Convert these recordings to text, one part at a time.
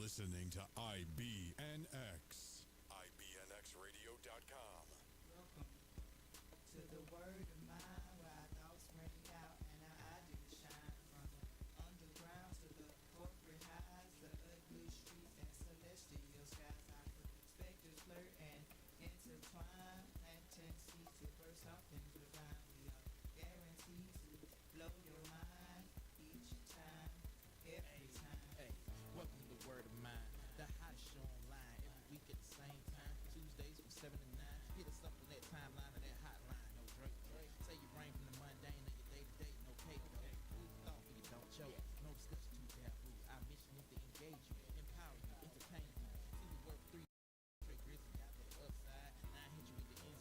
listening to IBNX. IBNXradio.com. Welcome to the word of mine where our thoughts ring out and our ideas shine from the underground to the corporate highs, the ugly streets and celestial skies. Our perspectives flirt and intertwine, planting seeds to burst off in divine. We are guaranteed to blow your mind each time, every time. Hey, welcome to the Word of Mine, the hottest show online every week at the same time. Tuesdays from 7 to 9. Hit us up on that timeline or that hotline. No Drake. Say your brain from the mundane of your day to day. No cake though. Food for thought, but you don't choke. No discussion too taboo. Our mission is to engage you, empower you, entertain you. See we work 3 straight grizzly out the upside. Now I hit you with the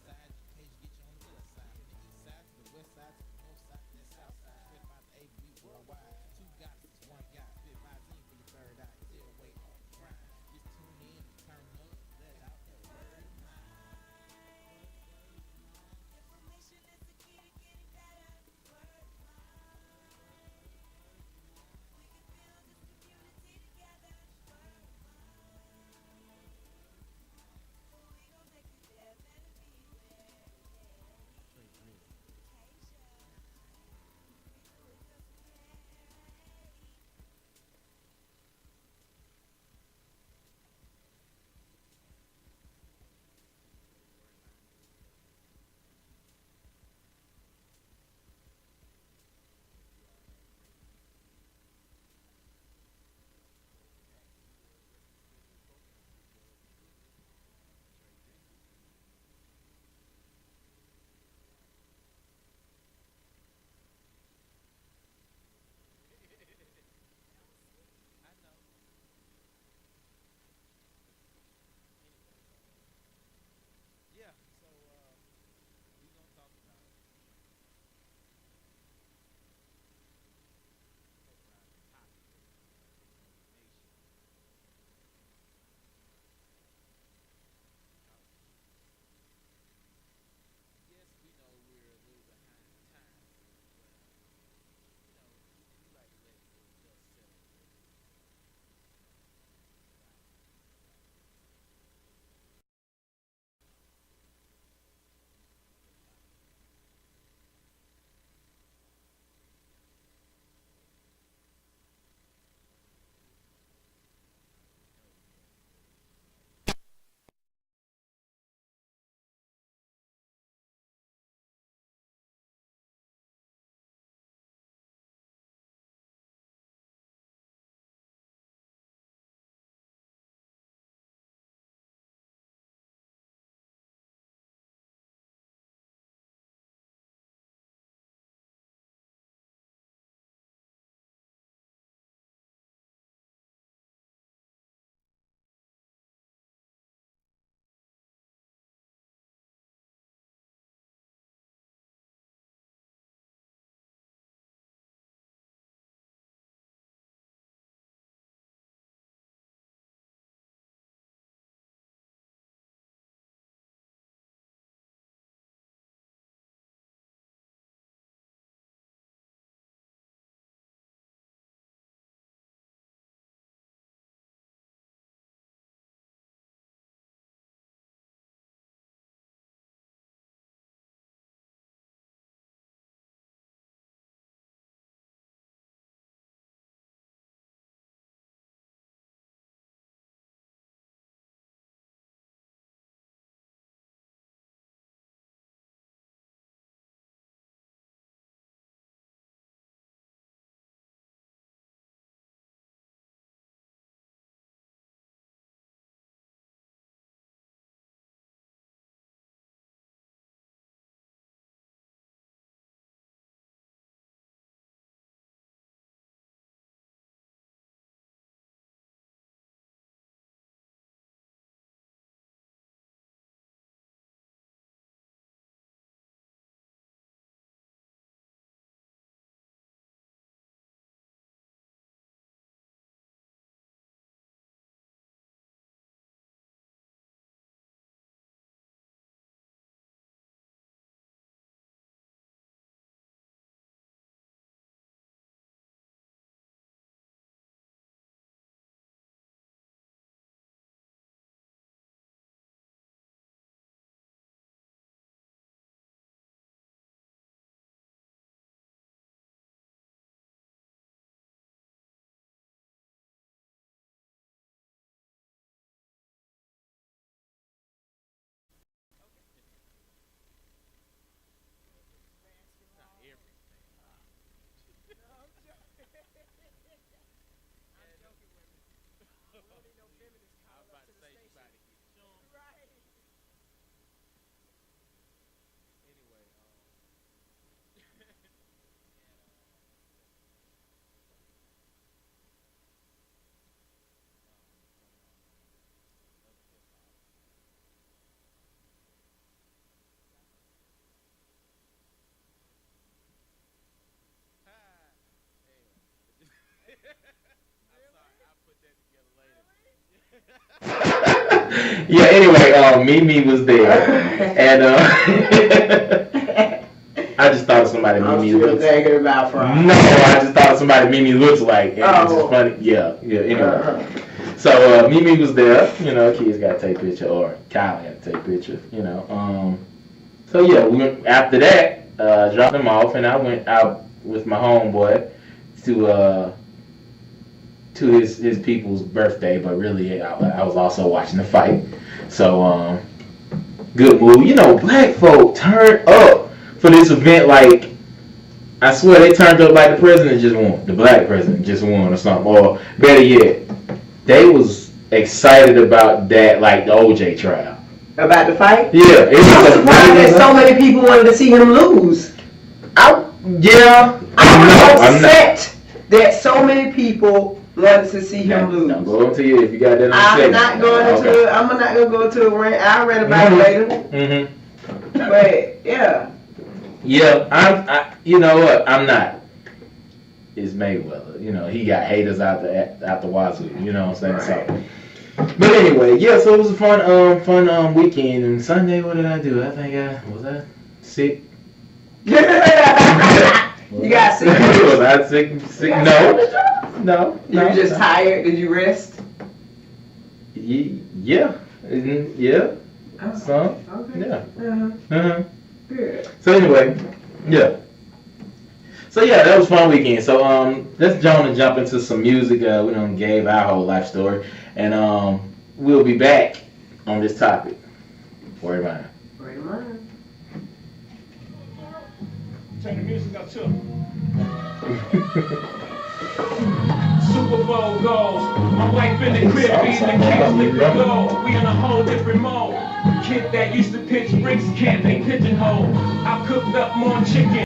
Yeah. Anyway, Mimi was there, and I just thought of somebody I'm Mimi still looks. thinking about Friday. No, I just thought of somebody Mimi looks like, and it's just Oh. funny. Yeah. Anyway. Uh-huh. So Mimi was there, kids got to take picture, or Kyle got to take picture, So yeah, we went, after that, dropped them off, and I went out with my homeboy to his people's birthday, but really I was also watching the fight. So good move. Black folk turned up for this event like I swear they turned up like the president just won, the black president just won or something, or better yet. They was excited about that, like the OJ trial. About the fight? Yeah. I'm surprised that so many people wanted to see him lose. I'm upset that so many people wanted to see him lose. Don't go into it if you got that on I'm not going into it. I'm not going to go into a rant. I'll read about it later. Mm-hmm. But, yeah. Yeah, you know what? I'm not. It's Mayweather. He got haters out the wazoo. You know what I'm saying? Right. So, but anyway, yeah. So it was a fun weekend. And Sunday, what did I do? I think was I sick. You got sick? Was I sick? No. You were just tired? Did you rest? Yeah. Yeah. Oh, Some. okay. Yeah. Uh-huh. Good. So anyway, yeah. So yeah, that was a fun weekend. So let's jump into some music. We done gave our whole life story, and we'll be back on this topic. Word of mine. Word of mine. Turn the music up too. Super Bowl goals. My wife in the crib beating the kids lick the goal. We in a whole different mode. Kid that used to pitch bricks can't make pigeonhole. I cooked up more chicken.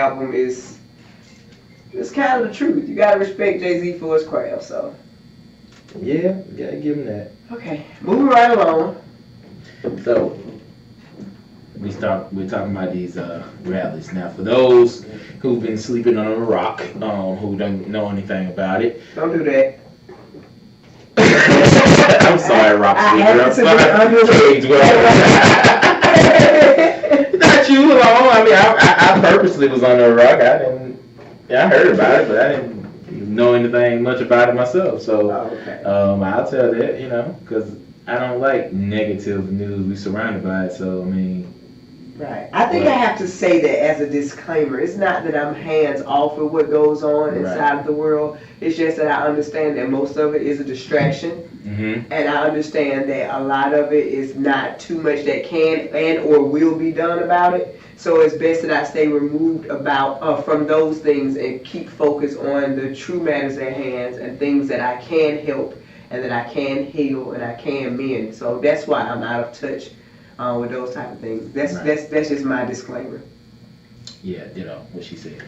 album is it's kind of the truth. You gotta respect Jay-Z for his craft. So Yeah, gotta give him that. okay, moving right along. So we're talking about these rallies. Now, for those who've been sleeping under a rock, who don't know anything about it, Don't do that. I'm sorry, rock I sleeper. had I'm to be sorry. under the- Not you alone. I mean, I purposely was under a rock. I heard about it, but I didn't know anything much about it myself. So, Oh, okay. I'll tell that, because I don't like negative news. We surrounded by it, so I mean. Right. I think I have to say that as a disclaimer. It's not that I'm hands off with what goes on inside of the world. It's just that I understand that most of it is a distraction. Mm-hmm. And I understand that a lot of it is not too much that can and or will be done about it. So it's best that I stay removed from those things and keep focus on the true matters at hand and things that I can help and that I can heal and I can mend. So that's why I'm out of touch with those type of things. That's just my disclaimer. Yeah, ditto what she said.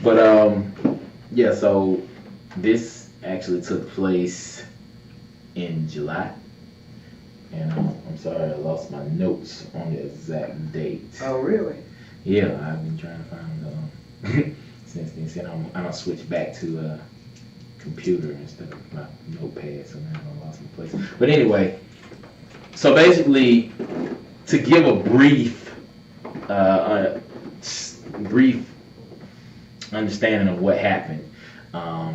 But yeah. So this actually took place in July, and I'm sorry I lost my notes on the exact date. Oh, really? Yeah, I've been trying to find since then. I don't switch back to computer instead of my notepad, so now I lost my place. But anyway. So basically, to give a brief understanding of what happened,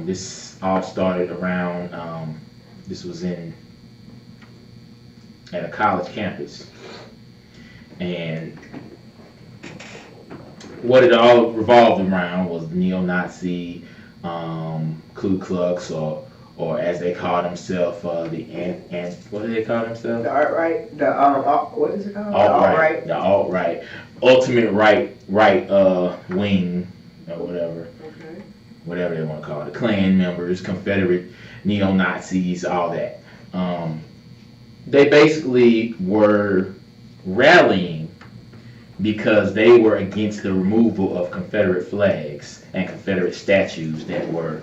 this all started around. This was at a college campus, and what it all revolved around was neo-Nazi, Ku Klux, or as they call themselves, what do they call themselves? The alt-right, what is it called? Alt-right. The alt-right, ultimate right wing, or whatever. Okay. Whatever they want to call it. Klan members, Confederate, neo-Nazis, all that. They basically were rallying because they were against the removal of Confederate flags and Confederate statues that were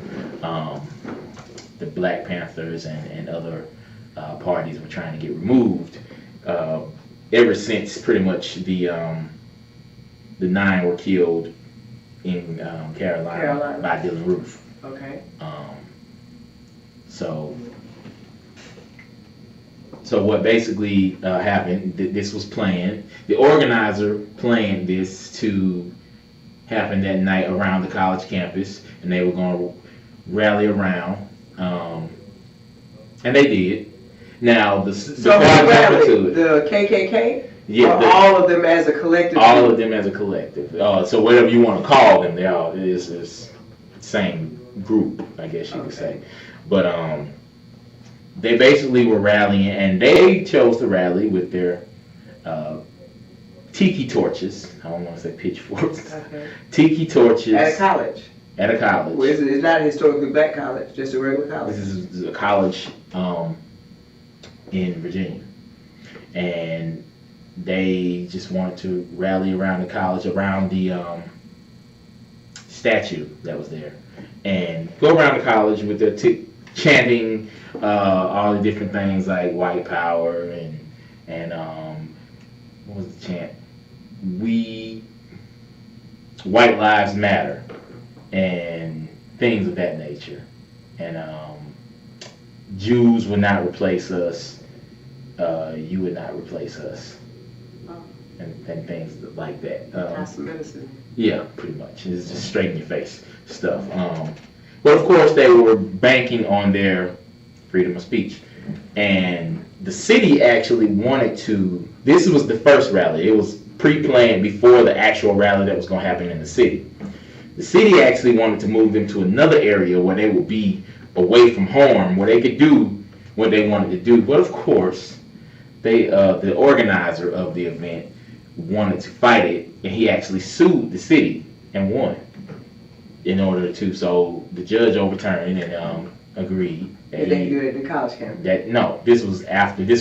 the Black Panthers and other parties were trying to get removed ever since pretty much the 9 were killed in Carolina by Dylann Roof. Okay. So what basically happened, this was planned. The organizer planned this to happen that night around the college campus, and they were going to rally around. And they did. Now, the KKK? Yeah. Or all of them as a collective? All of them as a collective. So whatever you want to call them, they all is the same group, I guess you could say. But they basically were rallying, and they chose to rally with their tiki torches. I don't want to say pitchforks. Okay. Tiki torches. At a college? At a college. Well, it's not a historically black college, just a regular college. This is a college in Virginia. And they just wanted to rally around the college, around the statue that was there. And go around the college with their chanting all the different things like white power and what was the chant? White lives matter. And things of that nature. And Jews would not replace us. You would not replace us. And things like that. That's medicine. Yeah, pretty much. It's just straight in your face stuff. But of course, they were banking on their freedom of speech. And the city actually wanted to. This was the first rally. It was pre-planned before the actual rally that was going to happen in the city. The city actually wanted to move them to another area where they would be away from harm, where they could do what they wanted to do. But of course, the organizer of the event wanted to fight it, and he actually sued the city and won. In order to, so the judge overturned and agreed. And they could do it at the college campus. This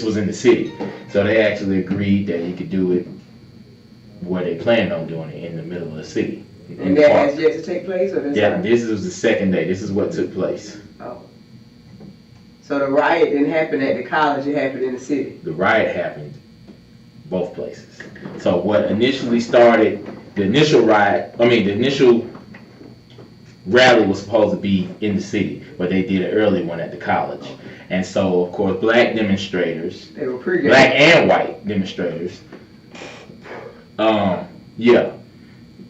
was in the city, so they actually agreed that he could do it where they planned on doing it in the middle of the city. And that has yet to take place, or this Yeah, time? this was the second day. This is what took place. Oh. So the riot didn't happen at the college, it happened in the city. The riot happened both places. So what initially started the initial rally was supposed to be in the city, but they did an early one at the college. And so, of course, black demonstrators, They were pretty black and white demonstrators,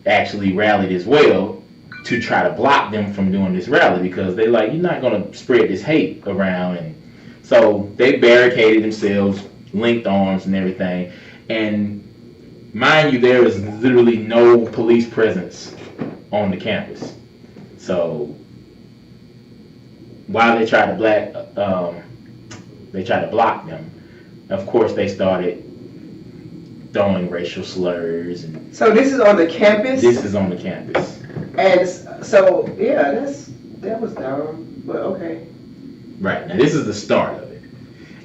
actually rallied as well to try to block them from doing this rally, because they like, you're not going to spread this hate around. And so they barricaded themselves, linked arms and everything. And mind you, there is literally no police presence on the campus. So while they tried to block them, of course they started throwing racial slurs. And So this is on the campus? this is on the campus. And so, yeah, that was dumb, but okay. Right, now this is the start of it.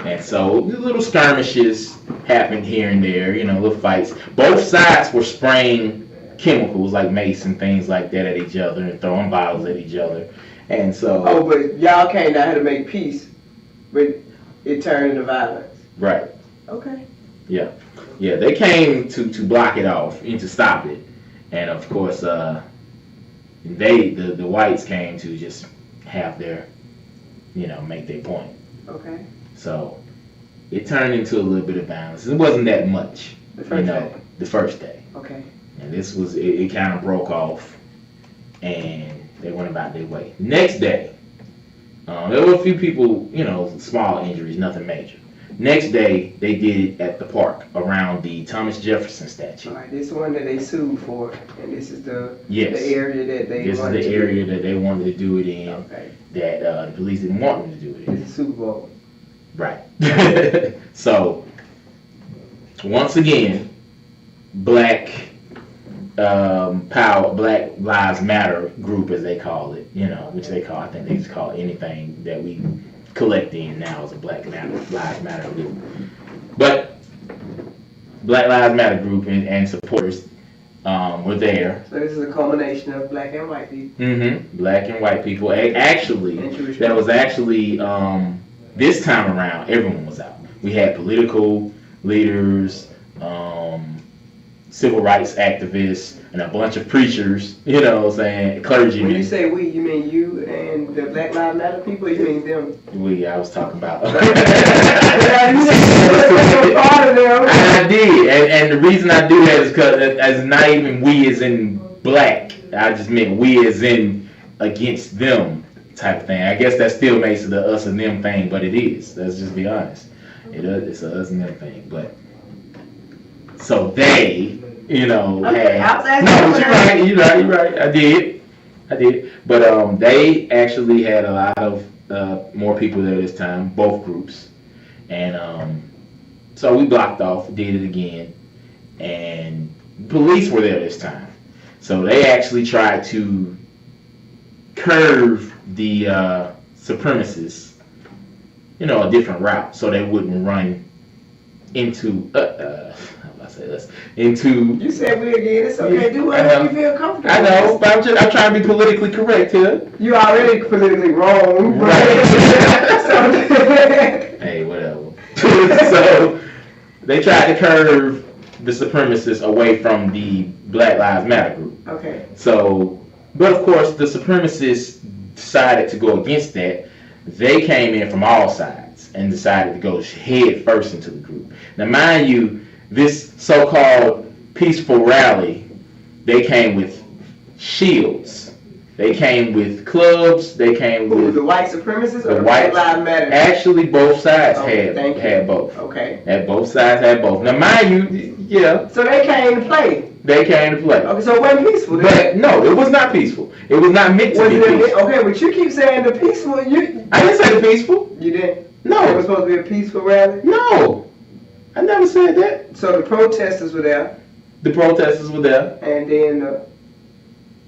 And so the little skirmishes happened here and there, little fights. Both sides were spraying chemicals like mace and things like that at each other and throwing bottles at each other. And so... Oh, but y'all came down here to make peace, but it turned into violence. Right. Okay. Yeah, they came to block it off and to stop it. And of course, the whites came to just have their, make their point. Okay. So it turned into a little bit of violence. It wasn't that much, The first day. The first day. Okay. And this was, it kind of broke off and they went about their way. Next day, there were a few people, small injuries, nothing major. Next day, they did it at the park around the Thomas Jefferson statue. All right, this is one that they sued for, and this is the Yes. the area that they This is wanted the to area that they wanted to do it in, Okay. that the police didn't want them to do it in. It's a Super Bowl. Right. So, once again, Black Lives Matter group, as they call it, which I think they just call anything that we collect in now as a Black Lives Matter group. But Black Lives Matter group and supporters were there. So this is a culmination of black and white people. Mm-hmm. Black and white people. Actually, that was actually this time around. Everyone was out. We had political leaders, civil rights activists, and a bunch of preachers. Clergymen. When you say we, you mean you and the Black Lives Matter people, or you mean them? I was talking about. Yeah, you said part of them. I did, and the reason I do that is because it's not even we as in black. I just meant we as in against them type of thing. I guess that still makes it a us and them thing, but it is. Let's just be honest. It's a us and them thing. But so they, had. No, you're right. I did. But they actually had a lot of more people there this time, both groups, and so we blocked off, did it again, and police were there this time. So they actually tried to curve the supremacists, a different route, so they wouldn't run into into. You said we again. It's okay. Do whatever you feel comfortable. I know, but I'm trying to be politically correct here. You already politically wrong. Right. So, Hey, whatever. So they tried to curve the supremacists away from the Black Lives Matter group. okay. So, but of course, the supremacists decided to go against that. They came in from all sides and decided to go head first into the group. Now, mind you, this so-called peaceful rally, they came with shields. They came with clubs. They came with the white supremacists the or the white Black Lives Matter? Actually, both sides Okay, thank you. had both. Okay. Both sides had both. Now, mind you, yeah, So they came to play. they came to play. Okay, so it wasn't peaceful. Then. But no, it was not peaceful. It was not meant to Was be it peaceful. okay? But you keep saying the peaceful. I didn't say the peaceful. You didn't. It was No, supposed to be a peaceful rally. no, I never said that. So the protesters were there, The protesters were there, and then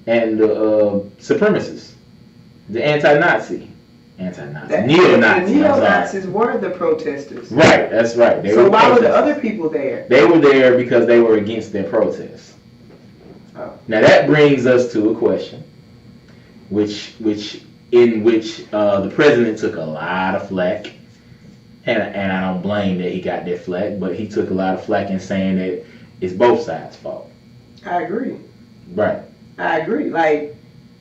and the supremacists, the anti-Nazi. Anti-Nazi. Neo-Nazis. The neo-Nazis were the protesters. Right, that's right. So why were the other people there? They were there because they were against their protests. Oh. Now that brings us to a question, which the president took a lot of flack, and I don't blame that he got that flack, but he took a lot of flack in saying that it's both sides' fault. I agree. Right. I agree. Like,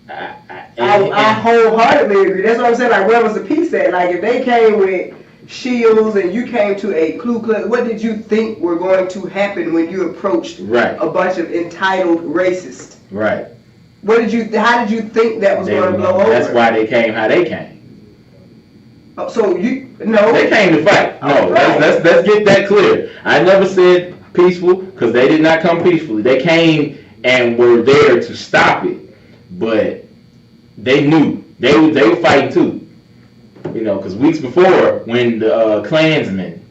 I wholeheartedly agree. That's what I'm saying. Like, where was the peace at? Like, if they came with shields and you came to a Ku Klux, what did you think were going to happen when you approached a bunch of entitled racists? Right. How did you think that was going to blow over? That's why they came how they came. Oh, so no. They came to fight. No, right. let's get that clear. I never said peaceful because they did not come peacefully. They came and were there to stop it. But they knew they were fighting too, because weeks before, when the Klansmen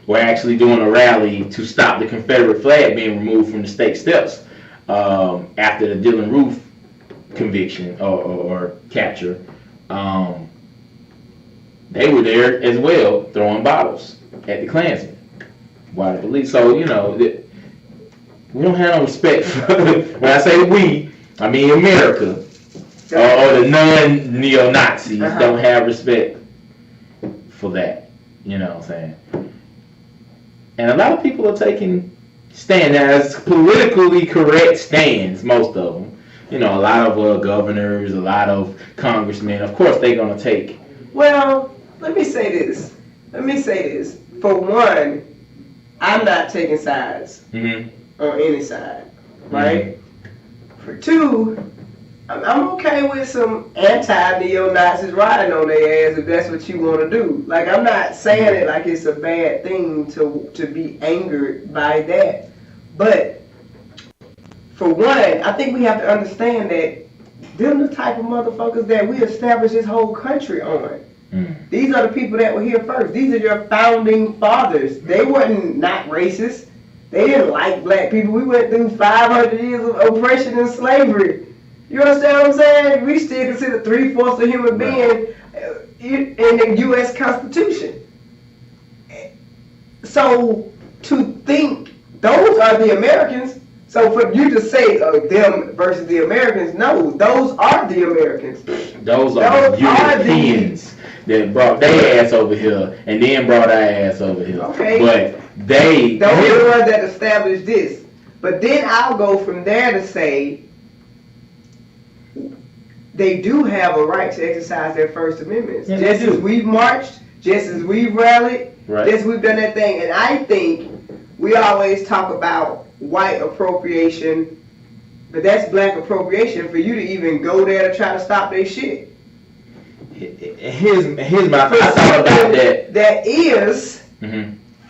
were actually doing a rally to stop the Confederate flag being removed from the state steps after the Dylann Roof conviction or capture, they were there as well throwing bottles at the Klansmen. Why the police? So we don't have no respect for. When I say we, I mean America, or the non-neo-Nazis don't have respect for that. You know what I'm saying? And a lot of people are taking stands as politically correct stands, most of them. A lot of governors, a lot of congressmen, of course they're going to take. Well, let me say this. For one, I'm not taking sides on any side, right? For two, I'm okay with some anti-neo-Nazis riding on their ass if that's what you want to do. Like, I'm not saying it like it's a bad thing to be angered by that. But, for one, I think we have to understand that them the type of motherfuckers that we established this whole country on. These are the people that were here first. These are your founding fathers. They weren't not racist. They didn't like black people. We went through 500 years of oppression and slavery. You understand what I'm saying? We still consider 3/4 of human being in the U.S. Constitution. So to think those are the Americans, so for you to say them versus the Americans, no, those are the Americans. Those are the Europeans that brought their ass over here and then brought our ass over here. Okay. But those are the ones that established this. But then I'll go from there to say they do have a right to exercise their First Amendments. Yeah, just as we've marched, just as we've rallied, just as we've done that thing. And I think we always talk about white appropriation, but that's black appropriation for you to even go there to try to stop their shit. Here's my thought about that. That is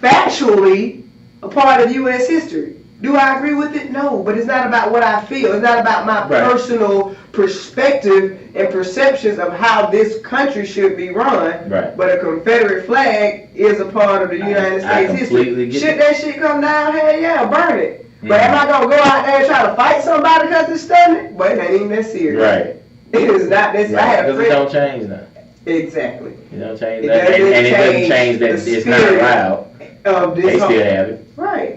factually a part of U.S. history. Do I agree with it? No, but it's not about what I feel. It's not about my personal perspective and perceptions of how this country should be run. Right. But a Confederate flag is a part of the United States history. Should that shit come down? Hell yeah, burn it. But am I going to go out there and try to fight somebody because they're standing? But it ain't even that serious. Right. It is not that serious. Right. Because it don't change now. Exactly. It don't change that. And it doesn't change that it's not allowed. They still have it. Right.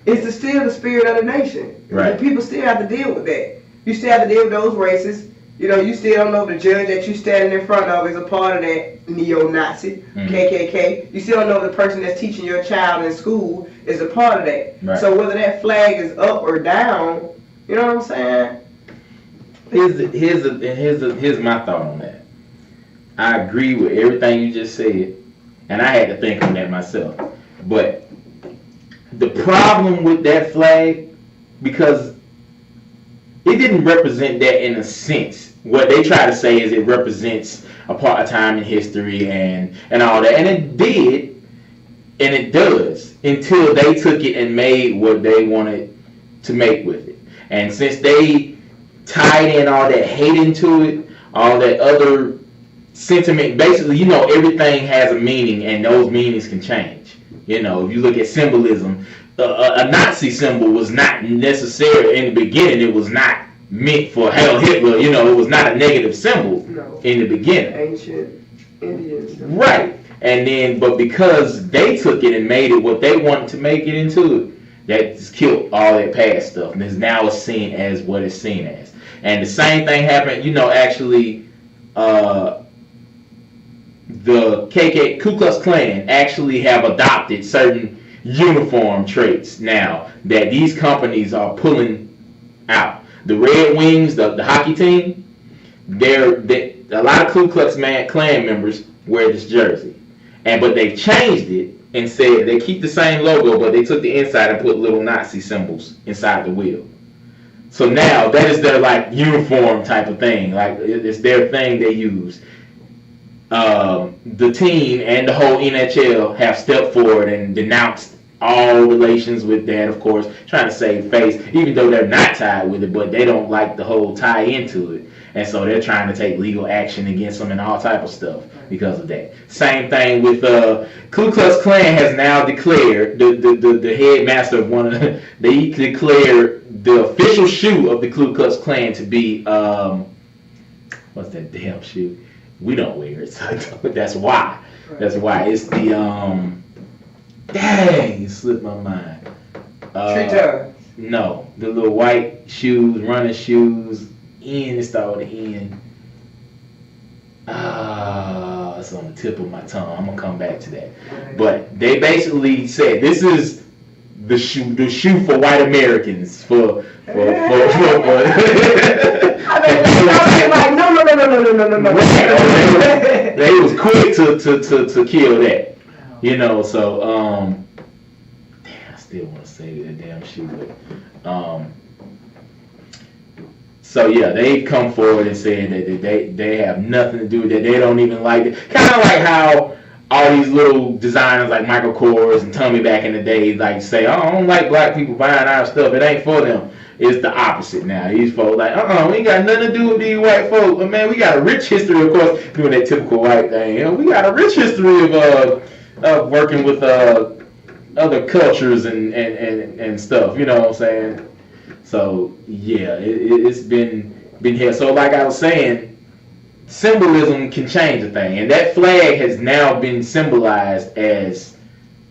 It's still the spirit of the nation. Right. And people still have to deal with that. You still have to deal with those racists. You still don't know if the judge that you standing in front of is a part of that neo-Nazi, KKK. You still don't know if the person that's teaching your child in school is a part of that. Right. So whether that flag is up or down, you know what I'm saying? Here's my thought on that. I agree with everything you just said, and I had to think on that myself. But the problem with that flag, because it didn't represent that in a sense. What they try to say is it represents a part of time in history and all that. And it did, and it does, until they took it and made what they wanted to make with it. And since they tied in all that hate into it, all that other sentiment, basically, everything has a meaning and those meanings can change. If you look at symbolism, a Nazi symbol was not necessary in the beginning. It was not meant for Heil Hitler. It was not a negative symbol in the beginning. Ancient. Indians. Right. And then, but because they took it and made it what they wanted to make it into, that just killed all that past stuff. And now it's seen as what it's seen as. And the same thing happened, actually, the Ku Klux Klan actually have adopted certain uniform traits now that these companies are pulling out. The Red Wings, the hockey team, a lot of Ku Klux Klan members wear this jersey, but they've changed it and said they keep the same logo, but they took the inside and put little Nazi symbols inside the wheel. So now that is their like uniform type of thing. Like it's their thing they use. The team and the whole NHL have stepped forward and denounced all relations with that, of course, trying to save face, even though they're not tied with it, but they don't like the whole tie into it. And so they're trying to take legal action against them and all type of stuff because of that. Same thing with Ku Klux Klan has now declared, the headmaster of one of the, they declared the official shoe of the Ku Klux Klan to be, what's that damn shoe? We don't wear it, so that's why. That's why. It's the, dang, it slipped my mind. Tree Tug. No, the little white shoes, running shoes. It started with an N. It's on the tip of my tongue. I'm gonna come back to that. But they basically said this is the shoe for white Americans for. I mean, like no. They was quick to kill that, So damn, I still want to say that damn shoe, but So yeah, they come forward and said that they have nothing to do with that. They don't even like it. Kind of like how all these little designers like Michael Kors and Tommy back in the day like say, oh, I don't like black people buying our stuff. It ain't for them. It's the opposite now. These folks like, we ain't got nothing to do with these white folks. But man, we got a rich history, of course, doing that typical white thing. We got a rich history of working with other cultures and stuff. You know what I'm saying? So yeah, it's been here. So like I was saying, symbolism can change a thing, and that flag has now been symbolized as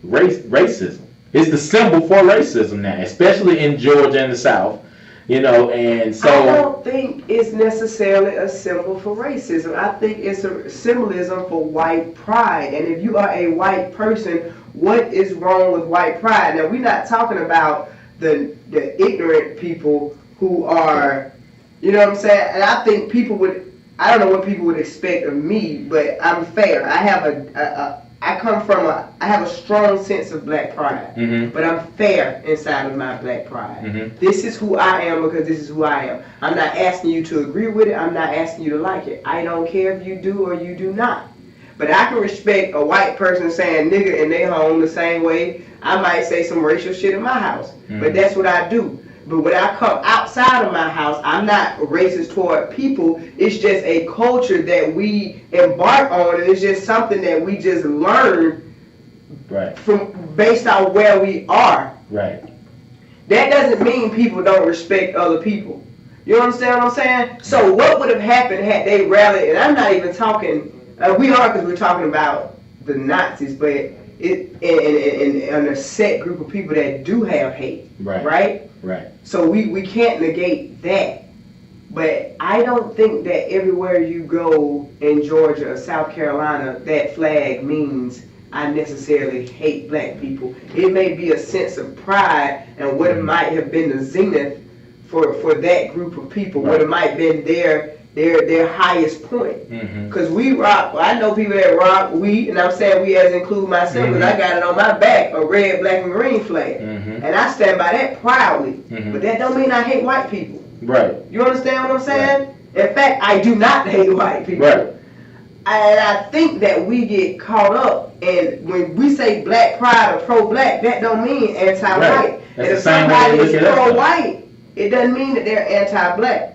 racism. It's the symbol for racism now, especially in Georgia and the South. And so I don't think it's necessarily a symbol for racism. I think it's a symbolism for white pride. And if you are a white person, what is wrong with white pride? Now we're not talking about the ignorant people who are, you know what I'm saying? And I think I don't know what people would expect of me, but I'm fair. I have I have a strong sense of black pride, but I'm fair inside of my black pride. This is who I am because this is who I am. I'm not asking you to agree with it. I'm not asking you to like it. I don't care if you do or you do not. But I can respect a white person saying nigga in their home the same way I might say some racial shit in my house. But that's what I do. But when I come outside of my house, I'm not racist toward people. It's just a culture that we embark on, and it's just something that we just learn from based on where we are. Right. That doesn't mean people don't respect other people. You understand what I'm saying? So what would have happened had they rallied? And I'm not even talking. We are because we're talking about the Nazis, but and a set group of people that do have hate. Right. So we can't negate that. But I don't think that everywhere you go in Georgia or South Carolina, that flag means I necessarily hate black people. It may be a sense of pride and what it might have been the zenith for that group of people, what it might have been their highest point. Because we rock, I know people that rock, and I'm saying we as include myself, because I got it on my back, a red, black, and green flag. And I stand by that proudly. But that don't mean I hate white people. Right. You understand what I'm saying? In fact, I do not hate white people. And I think that we get caught up, and when we say black pride or pro-black, that don't mean anti-white. And if somebody is pro-white, it doesn't mean that they're anti-black.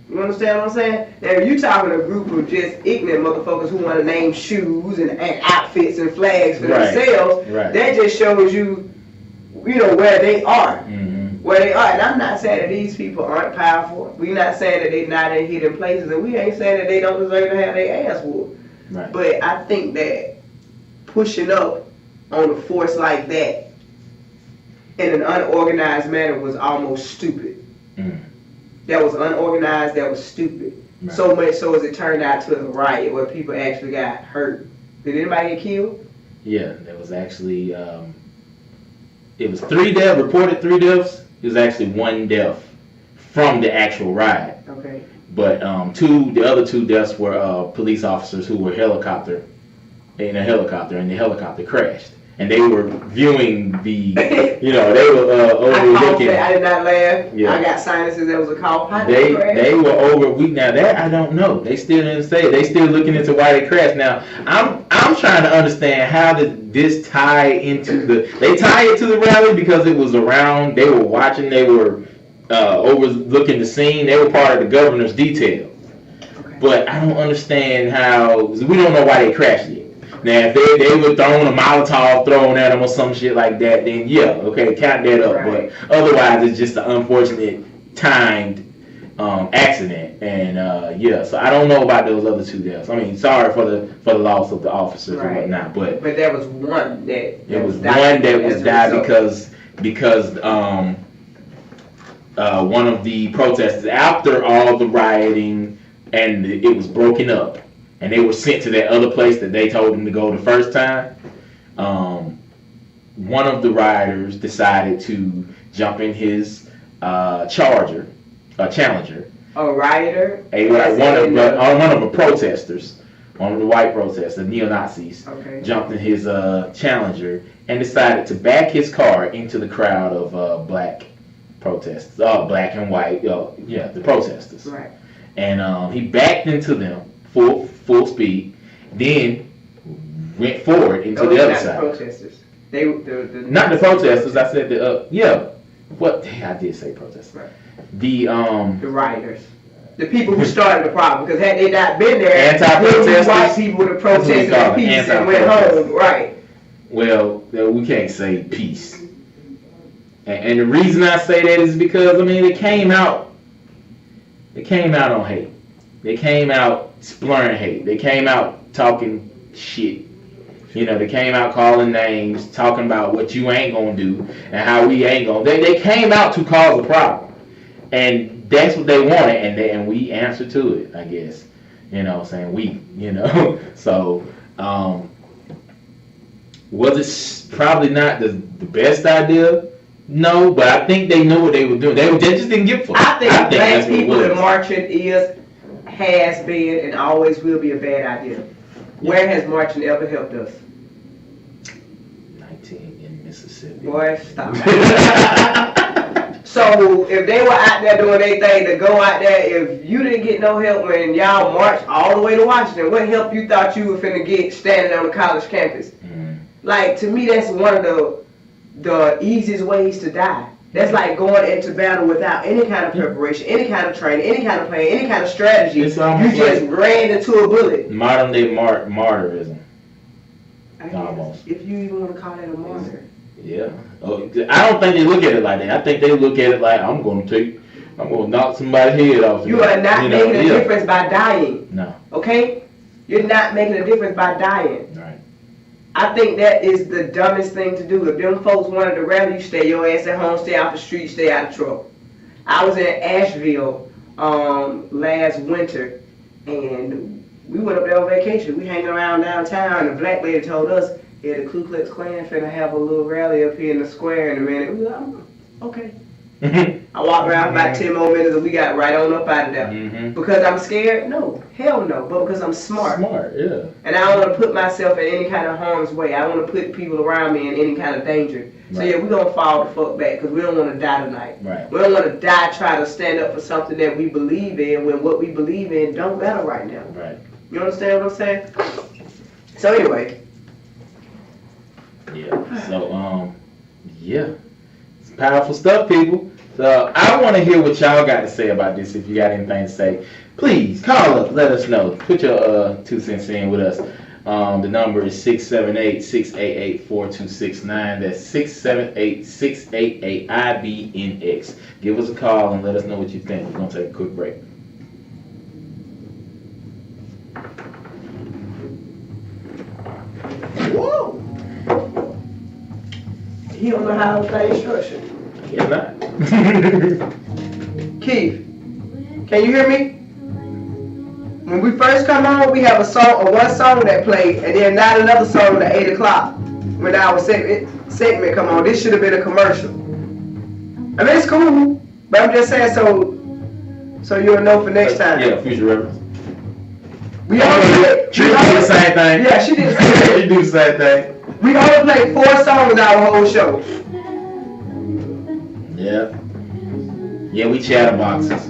You understand what I'm saying? Now, if you're talking to a group of just ignorant motherfuckers who want to name shoes and outfits and flags for themselves, that just shows you, where they are. Where they are. And I'm not saying that these people aren't powerful. We're not saying that they're not in hidden places. And we ain't saying that they don't deserve to have their ass whooped. Right. But I think that pushing up on a force like that in an unorganized manner was almost stupid. Mm. That was unorganized, that was stupid. Right. So much so as it turned out to a riot where people actually got hurt. Did anybody get killed? Yeah, there was actually, it was reported 3 deaths. It was actually 1 death from the actual riot. Okay. But the other 2 deaths were police officers who were in a helicopter, and the helicopter crashed. And they were viewing the, they were overlooking. I did not laugh. Yeah. I got sinuses. That was a cough. How did They it crash? they were over. Now that I don't know. They still didn't say. They still looking into why they crashed. Now I'm trying to understand how did this tie into the. They tie it to the rally because it was around. They were watching. They were overlooking the scene. They were part of the governor's detail. Okay. But I don't understand how. We don't know why they crashed it. Now, if they were throwing a Molotov thrown at them or some shit like that, then yeah, okay, count that up. Right. But otherwise, it's just an unfortunate timed accident, and so I don't know about those other 2 deaths. I mean, sorry for the loss of the officers Right. and whatnot, but there was one that it was died one that was as a died result. because one of the protesters, after all the rioting and it was broken up, and they were sent to that other place that they told them to go the first time. One of the rioters decided to jump in his Challenger. A rioter? One of the protesters, one of the white protesters, neo-Nazis, Okay. jumped in his Challenger and decided to back his car into the crowd of black protesters, black and white, the protesters. Right. And he backed into them full speed, then went forward into the other side. The protesters. Not the protesters. I said I did say protesters. Right. The rioters. The people who started the problem, because had they not been there, anti-protesters, white people would have protested in peace and went home. Right. Well, we can't say peace. And the reason I say that is because it came out on hate. They came out splurring hate. They came out talking shit. They came out calling names, talking about what you ain't gonna do and how we ain't gonna. They came out to cause a problem, and that's what they wanted, and we answered to it, I guess. Saying we. So was it probably not the best idea? No, but I think they knew what they were doing. They just didn't give a fuck. I think that's black what it people was. in marching has been, and always will be a bad idea. Where has marching ever helped us? 19 in Mississippi. Boy, stop. So if they were out there doing their thing, to go out there, if you didn't get no help when y'all marched all the way to Washington, what help you thought you were finna get standing on the college campus? Mm. Like, to me, that's one of the easiest ways to die. That's like going into battle without any kind of preparation, any kind of training, any kind of plan, any kind of strategy. You It's almost just like ran into a bullet. modern day martyrism. Almost. If you even want to call that a martyr. Yeah. I don't think they look at it like that. I think they look at it like I'm gonna knock somebody's head off. You are not making a difference by dying. No. Okay? You're not making a difference by dying. Right. I think that is the dumbest thing to do. If them folks wanted to rally, you stay your ass at home, stay off the street, stay out of trouble. I was in Asheville last winter, and we went up there on vacation. We hanging around downtown, and a black lady told us, yeah, the Ku Klux Klan finna have a little rally up here in the square in a minute. We were like, okay. I walked around about 10 more minutes and we got right on up out of there. Mm-hmm. Because I'm scared? No. Hell no. But because I'm smart. Smart, yeah. And I don't want to put myself in any kind of harm's way. I don't want to put people around me in any kind of danger. So Right. yeah, we're going to fall the fuck back because we don't want to die tonight. Right. We don't want to die trying to stand up for something that we believe in when what we believe in don't matter right now. Right. You understand what I'm saying? So anyway. Yeah. So yeah. It's powerful stuff, people. So I want to hear what y'all got to say about this. If you got anything to say, please call us. Let us know. Put your 2 cents in with us. The number is 678-688-4269. That's 678-688-IBNX. Give us a call and let us know what you think. We're going to take a quick break. He don't know how to play instruction. Yeah, not. Keith, can you hear me? When we first come on, we have a song or one song that played, and then not another song at 8 o'clock when our segment come on. This should have been a commercial. I mean, it's cool, but I'm just saying so you'll know for next time. Yeah, future reference. We only She did the same thing. Yeah, she did the same thing. She do the same thing. We only played 4 songs our whole show. Yeah. Yeah, we chatterboxes.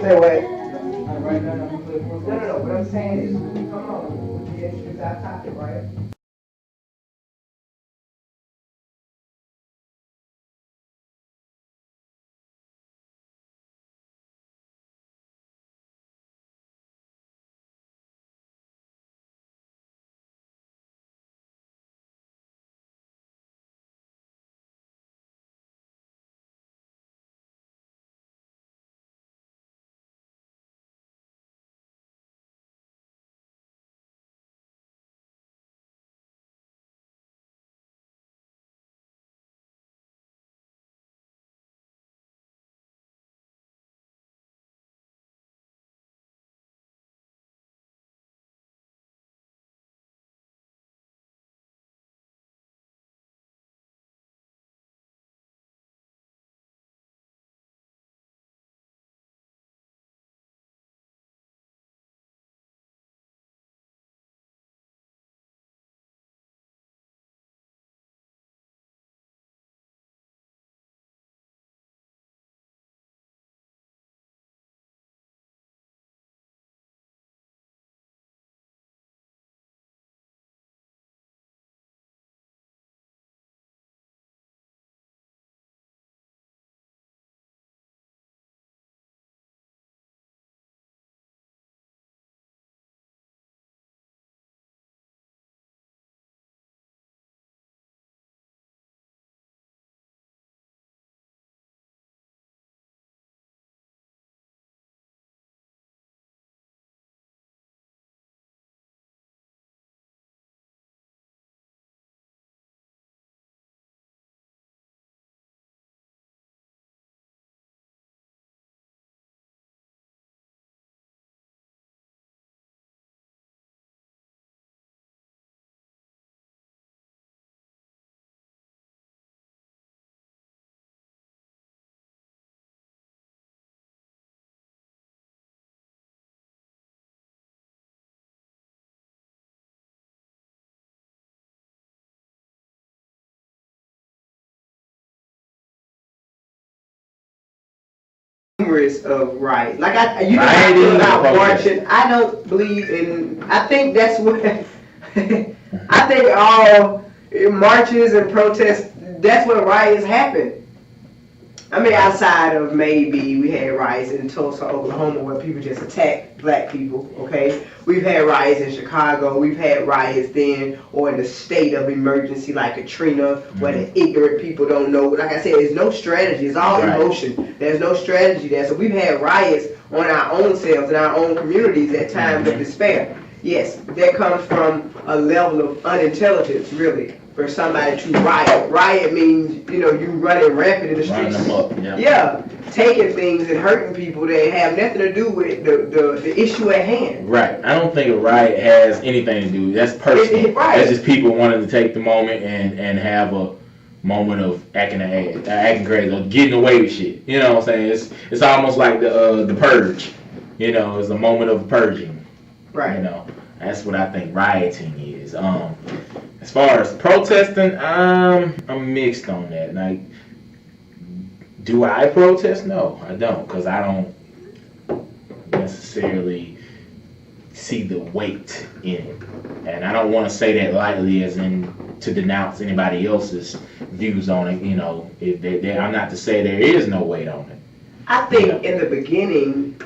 Say what? No. What I'm saying is, come on, we introduce our topic, right? Of riots. Like I feel about marching. I don't believe in. I think that's what. I think all marches and protests. That's when riots happen. I mean, outside of maybe we had riots in Tulsa, Oklahoma, where people just attacked black people. Okay, we've had riots in Chicago. We've had riots then, or in the state of emergency like Katrina, where the ignorant people don't know. Like I said, there's no strategy. It's all emotion. There's no strategy there. So we've had riots on our own selves in our own communities at times of despair. Yes, that comes from a level of unintelligence, really, for somebody to riot. Riot means, you running rampant in the streets. Running them up, yeah, taking things and hurting people that have nothing to do with the issue at hand. Right. I don't think a riot has anything to do. That's personal. Right. That's just people wanting to take the moment and have a moment of acting crazy or getting away with shit. You know what I'm saying? It's almost like the purge. It's a moment of purging. Right. That's what I think rioting is. As far as protesting, I'm mixed on that. Like, do I protest? No, I don't, because I don't necessarily see the weight in it. And I don't want to say that lightly as in to denounce anybody else's views on it. I'm not to say there is no weight on it. I think in the beginning,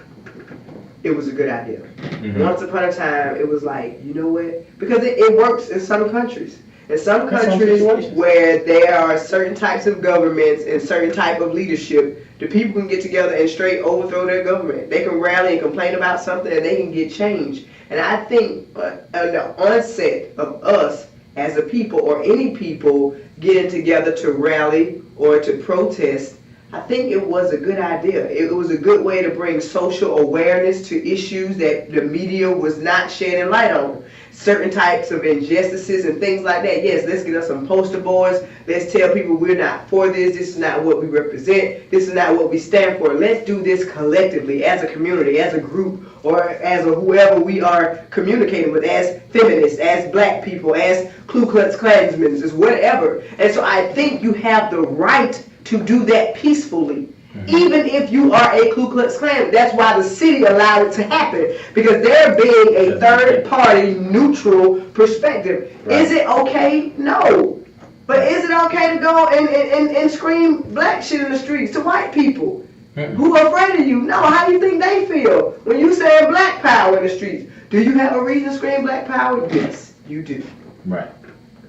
it was a good idea. Mm-hmm. Once upon a time, it was like, you know what? Because it works in some countries. In some countries where there are certain types of governments and certain type of leadership, the people can get together and straight overthrow their government. They can rally and complain about something and they can get change. And I think at the onset of us as a people or any people getting together to rally or to protest, I think it was a good idea. It was a good way to bring social awareness to issues that the media was not shedding light on. Certain types of injustices and things like that. Yes, let's get us some poster boards. Let's tell people we're not for this. This is not what we represent. This is not what we stand for. Let's do this collectively as a community, as a group, or as a whoever we are communicating with, as feminists, as black people, as Ku Klux Klansmen, as whatever. And so I think you have the right to do that peacefully. Even if you are a Ku Klux Klan. That's why the city allowed it to happen, because they're being a third party neutral perspective. Right. Is it okay? No. But is it okay to go and scream black shit in the streets to white people who are afraid of you? No. How do you think they feel when you say black power in the streets? Do you have a reason to scream black power? Yes, you do. Right.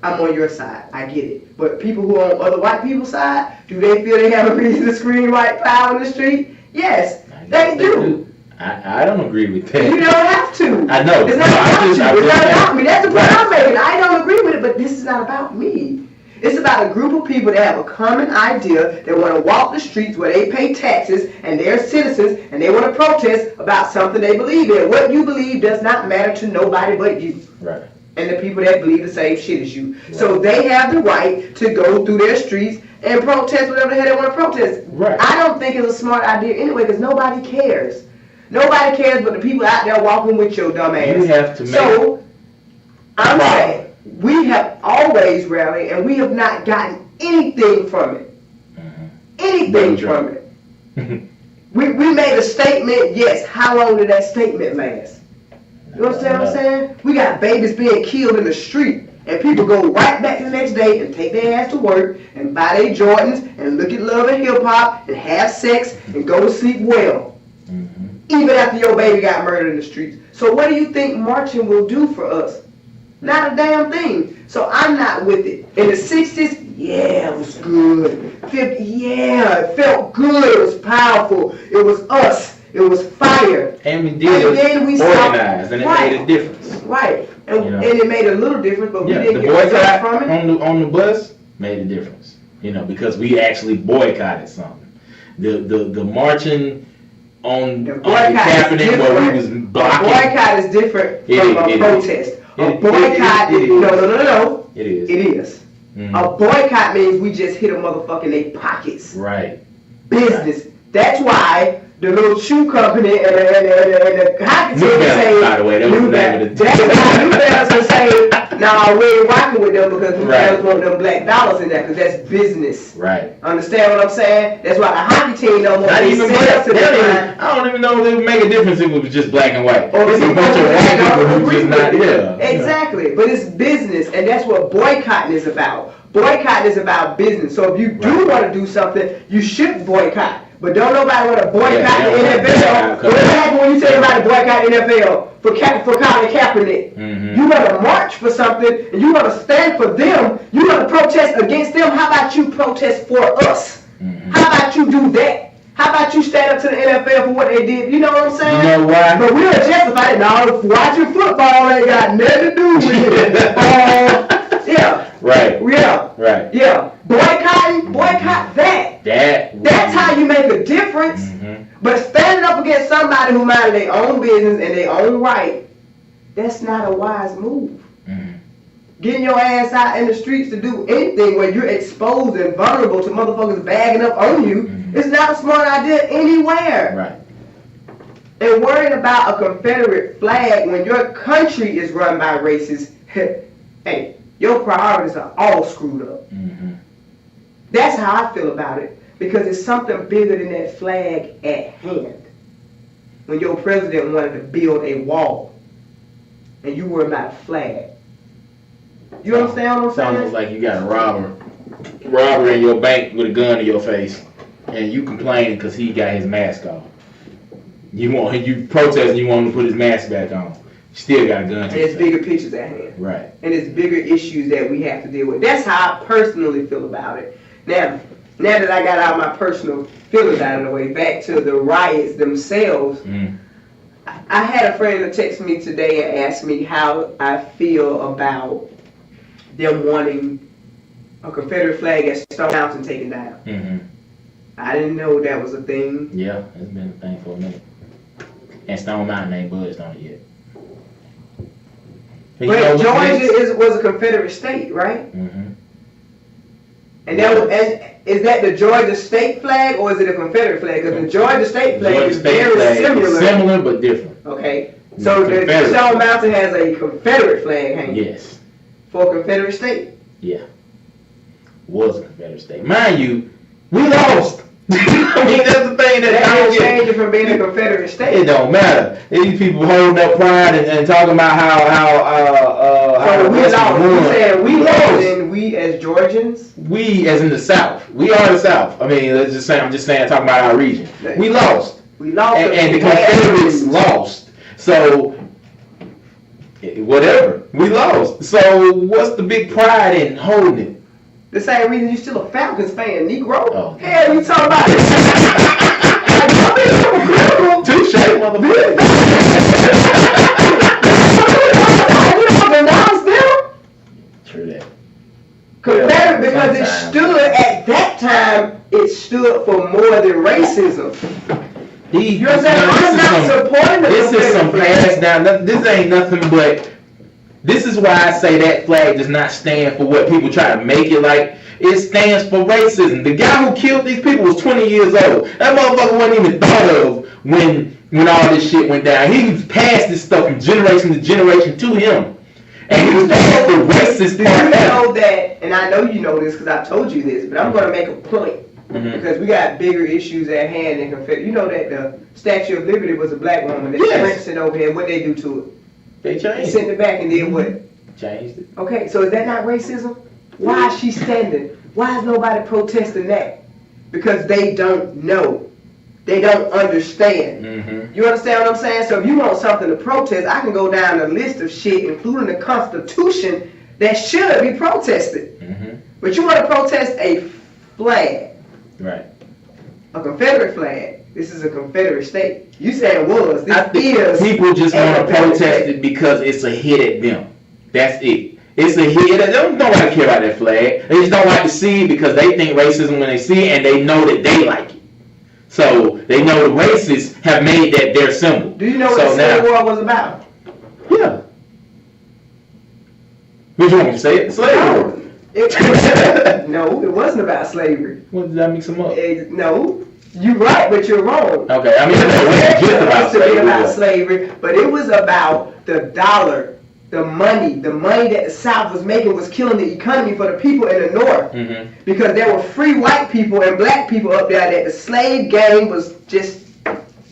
I'm on your side. I get it. But people who are on other white people's side, do they feel they have a reason to scream white power in the street? Yes, they do. I don't agree with that. You don't have to. I know. It's not about you. It's not about me. That's the point I'm making. I don't agree with it, but this is not about me. It's about a group of people that have a common idea. They want to walk the streets where they pay taxes and they're citizens, and they want to protest about something they believe in. What you believe does not matter to nobody but you. Right. And the people that believe the same shit as you. Right. So they have the right to go through their streets and protest whatever the hell they want to protest. Right. I don't think it's a smart idea anyway, because nobody cares. Nobody cares but the people out there walking with your dumb ass. You have to make So, I'm saying, we have always rallied, and we have not gotten anything from it. Anything from it. we made a statement, yes. How long did that statement last? You understand what I'm saying? We got babies being killed in the street, and people go right back the next day and take their ass to work and buy their Jordans and look at Love and Hip Hop and have sex and go to sleep well. Even after your baby got murdered in the streets. So what do you think marching will do for us? Not a damn thing. So I'm not with it. In the 60s, yeah, it was good. 50, yeah, it felt good. It was powerful. It was us. It was fire. And we did organize, and it made a difference. Right. And it made a little difference, but we didn't get boycott from it. On the bus made a difference. Because we actually boycotted something. The marching on the Capitol where we was blocking. A boycott is different from a protest. A boycott is no. It is. It is. A boycott means we just hit a motherfucker in their pockets. Right. Business. Right. That's why the little shoe company and the hockey team say, by the way, that was the name of the that's why New Balance will say, nah, we ain't rocking with them because New Balance want them black dollars in there, because that's business. Right. Understand what I'm saying? That's why the hockey team don't want to even I don't even know if it would make a difference if it was just black and white. Or it's a bunch of white people who just not there. Exactly. But it's business, and that's what boycotting is about. Boycotting is about business. So if you do want to do something, you should boycott. But don't nobody want to boycott the NFL. What happened when you say everybody boycott the NFL for Colin Kaepernick? You want to march for something, and you want to stand for them. You want to protest against them. How about you protest for us? How about you do that? How about you stand up to the NFL for what they did? You know what I'm saying? You know why? But we'll justify it. No, watching football ain't got nothing to do with it. Yeah. Right. Yeah. Right. Yeah. Boycott that. That's how you make a difference. But standing up against somebody who minded their own business and their own right, that's not a wise move. Getting your ass out in the streets to do anything where you're exposed and vulnerable to motherfuckers bagging up on you is not a smart idea anywhere. Right. And worrying about a Confederate flag when your country is run by racists, hey, your priorities are all screwed up. That's how I feel about it, because it's something bigger than that flag at hand. When your president wanted to build a wall, and you worry about a flag. You understand what I'm saying? Sounds like you got a robber in your bank with a gun in your face, and you complaining because he got his mask off. You protesting, you want him to put his mask back on. Still got a gun. And it's bigger pictures at hand. Right. And it's bigger issues that we have to deal with. That's how I personally feel about it. Now that I got all my personal feelings out of the way, back to the riots themselves, I had a friend that texted me today and asked me how I feel about them wanting a Confederate flag at Stone Mountain taken down. Mm-hmm. I didn't know that was a thing. Yeah, it's been a thing for a minute. And Stone Mountain ain't budged on it yet. But Georgia was a Confederate state, right? Mm-hmm. And is that the Georgia state flag or is it a Confederate flag? Because the Georgia state flag is very similar. Similar but different. Okay. So the Stone Mountain has a Confederate flag hanging. Yes. For a Confederate state. Yeah. Was a Confederate state. Mind you, we lost. I mean, that's the thing that don't change it from being a Confederate state. It don't matter. These people holding up pride and talking about how so we lost. You said we lost, and we as Georgians. We as in the South. We are the South. I mean, let's just say I'm just saying talking about our region. We lost. We lost, and the Confederates lost. So whatever, we lost. So what's the big pride in holding it? The same reason you still a Falcons fan, Negro. Oh. Hell, you talking about it? Touche, motherfucker. You don't denounce them? True that. Confederate, because it stood at that time. It stood for more than racism. You know what I'm saying? I'm not supporting the This is some pass down. This ain't nothing but. This is why I say that flag does not stand for what people try to make it like. It stands for racism. The guy who killed these people was 20 years old. That motherfucker wasn't even thought of when all this shit went down. He was passed this stuff from generation to generation to him. And he was the racist part. You know that, and I know you know this because I told you this, but I'm going to make a point. Mm-hmm. Because we got bigger issues at hand than Confederate. You know that the Statue of Liberty was a black woman. They printed it over here. What they do to it? They changed it. Sent it back and did what? Changed it. Okay, so is that not racism? Why is she standing? Why is nobody protesting that? Because they don't know. They don't understand. Mm-hmm. You understand what I'm saying? So if you want something to protest, I can go down a list of shit, including the Constitution, that should be protested. Mm-hmm. But you want to protest a flag. Right. A Confederate flag. This is a Confederate state. You said it was. I think people just want to protest it because it's a hit at them. That's it. It's a hit. They don't like to care about that flag. They just don't like to see it because they think racism when they see it and they know that they like it. So they know the racists have made that their symbol. Do you know what the Civil War was about? Yeah. What you want me to say it? Slavery. No, it wasn't about slavery. What did I mix them up? No. You're right, but you're wrong. Okay, I mean, it was about slavery, but it was about the dollar, the money that the South was making was killing the economy for the people in the North. Mm-hmm. Because there were free white people and black people up there that the slave game was just,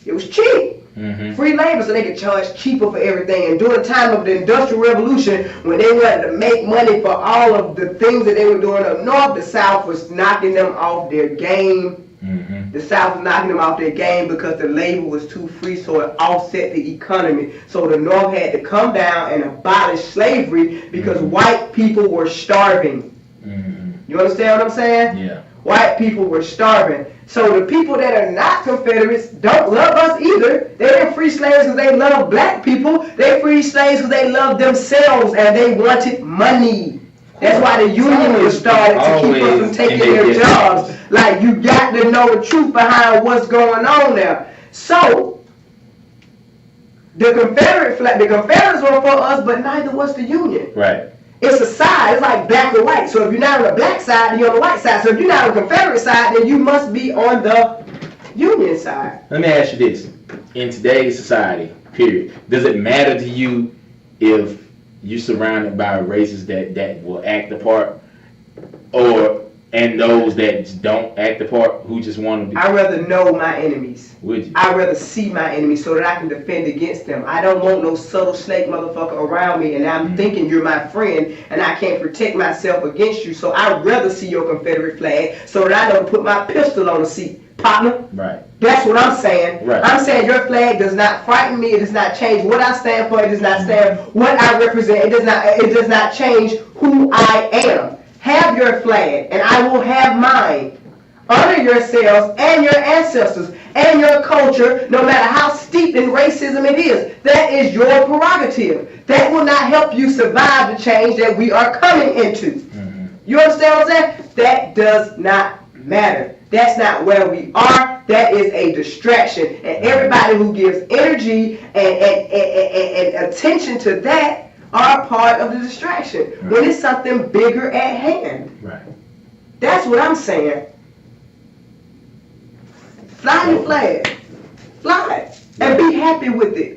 it was cheap. Mm-hmm. Free labor, so they could charge cheaper for everything. And during the time of the Industrial Revolution, when they wanted to make money for all of the things that they were doing up north, the South was knocking them off their game. Mm-hmm. The South was knocking them off their game because the labor was too free, so it offset the economy. So the North had to come down and abolish slavery because white people were starving. Mm-hmm. You understand what I'm saying? Yeah. White people were starving. So the people that are not Confederates don't love us either. They didn't free slaves because they love black people. They free slaves because they love themselves and they wanted money. That's why the union was started to keep us from taking their jobs. Like, you got to know the truth behind what's going on there. So, the Confederate flag, the Confederates were for us, but neither was the Union. Right. It's a side. It's like black or white. So if you're not on the black side, then you're on the white side. So if you're not on the Confederate side, then you must be on the Union side. Let me ask you this. In today's society, period, does it matter to you if you're surrounded by races that will act the part, and those that don't act the part, who just want to be? I'd rather know my enemies. Would you? I'd rather see my enemies so that I can defend against them. I don't want no subtle snake motherfucker around me and I'm thinking you're my friend and I can't protect myself against you. So I'd rather see your Confederate flag so that I know to put my pistol on the seat. Partner? Right. That's what I'm saying. Right. I'm saying your flag does not frighten me. It does not change what I stand for. It does not stand what I represent. It does not change who I am. Have your flag and I will have mine. honor yourselves and your ancestors and your culture, no matter how steeped in racism it is. That is your prerogative. That will not help you survive the change that we are coming into. You understand what I'm saying? That does not matter. That's not where we are. That is a distraction. And everybody who gives energy and attention to that are part of the distraction. When it's something bigger at hand. Right. That's what I'm saying. Fly your flag. Fly it. And be happy with it.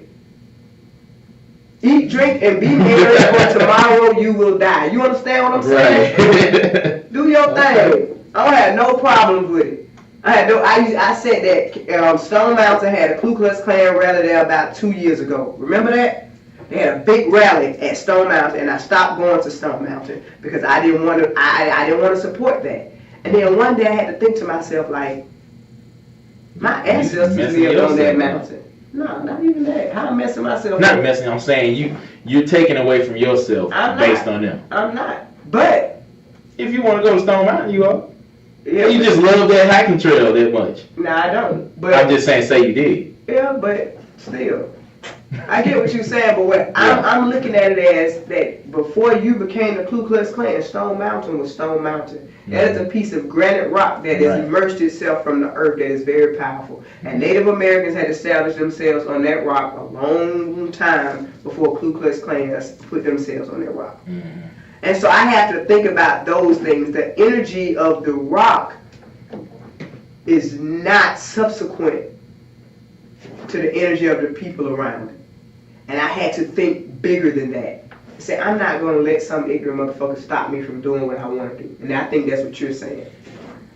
Eat, drink, and be merry, for tomorrow you will die. You understand what I'm saying? Right. Do your thing. I don't have no problems with it. I said that Stone Mountain had a Ku Klux Klan rally there about 2 years ago. Remember that? They had a big rally at Stone Mountain, and I stopped going to Stone Mountain because I didn't want to. I didn't want to support that. And then one day I had to think to myself, like, my ancestors lived on that mountain. No, not even that. How I'm messing myself up? Not messing. I'm saying you're taking away from yourself based on them. I'm not. But if you want to go to Stone Mountain, you are. Yeah, you just love that hiking trail that much. No, I don't. But I'm just saying, say you did. Yeah, but still, I get what you're saying. But what I'm looking at it as that before you became the Ku Klux Klan, Stone Mountain was Stone Mountain. That is a piece of granite rock that has immersed itself from the earth that is very powerful. And Native Americans had established themselves on that rock a long time before Ku Klux Klan put themselves on that rock. And so I have to think about those things. The energy of the rock is not subsequent to the energy of the people around it. And I had to think bigger than that. Say, I'm not going to let some ignorant motherfucker stop me from doing what I want to do. And I think that's what you're saying.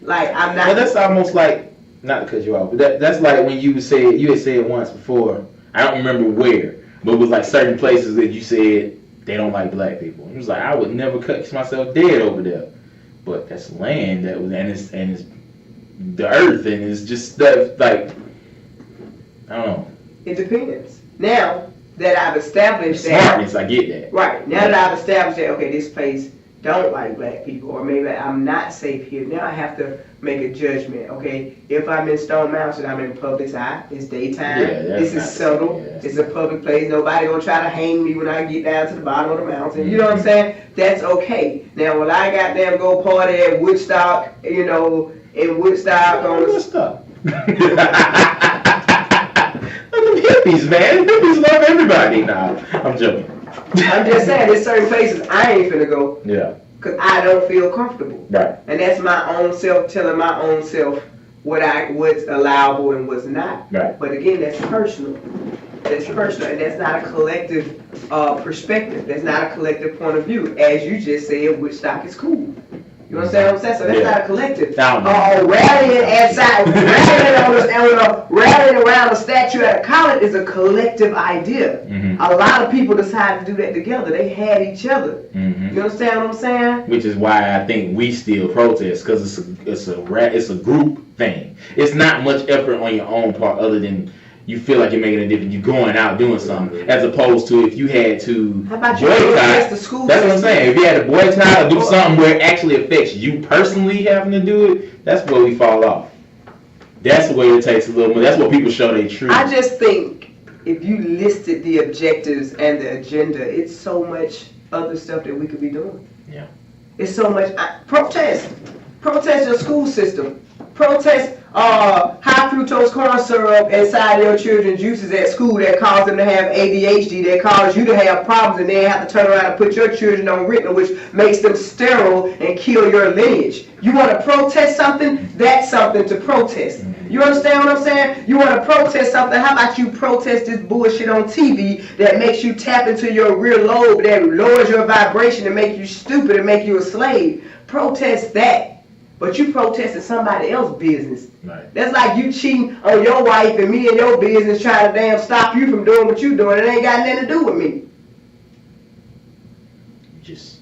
Like, I'm not... Well, that's almost like, not to cut you off, but that's like when you had said once before, I don't remember where, but it was like certain places that you said they don't like black people. It was like, I would never cut myself dead over there. But that's land that was, and it's the earth, and it's just stuff like, I don't know. It depends. Now that I've established smartness, that, I get that. Right. Now that I've established that, okay, this place don't like black people, or maybe I'm not safe here. Now I have to make a judgment. Okay, if I'm in Stone Mountain, I'm in public's eye. It's daytime. This is subtle. It's a public place. Nobody gonna try to hang me when I get down to the bottom of the mountain. You know what I'm saying? That's okay. Now when I goddamn go party at Woodstock, in Woodstock on Woodstock. Hippies, man. Hippies love everybody now. I'm joking. I'm just saying, there's certain places I ain't finna go. Yeah. Because I don't feel comfortable. Right. And that's my own self telling my own self what's allowable and what's not. Right. But again, that's personal. That's personal, and that's not a collective perspective. That's not a collective point of view. As you just said, Woodstock is cool. You understand what I'm saying? So that's not a collective. Rallying around a statue at a college is a collective idea. A lot of people decided to do that together. They had each other. You understand what I'm saying? Which is why I think we still protest, because it's a group thing. It's not much effort on your own part, other than you feel like you're making a difference. You're going out doing something, as opposed to if you had to boycott. That's what I'm saying. If you had to boycott or do something where it actually affects you personally having to do it, that's where we fall off. That's the way it takes a little more. That's what people show their truth. I just think if you listed the objectives and the agenda, it's so much other stuff that we could be doing. Yeah. It's so much. Protest your school system. Protest high fructose corn syrup inside your children's juices at school that cause them to have ADHD, that cause you to have problems, and then have to turn around and put your children on Ritalin, which makes them sterile and kill your lineage. You want to protest something? That's something to protest. You understand what I'm saying? You want to protest something? How about you protest this bullshit on TV that makes you tap into your rear lobe, that lowers your vibration and make you stupid and make you a slave? Protest that. But you protesting somebody else's business. Right. That's like you cheating on your wife and me and your business trying to damn stop you from doing what you doing. It ain't got nothing to do with me. Just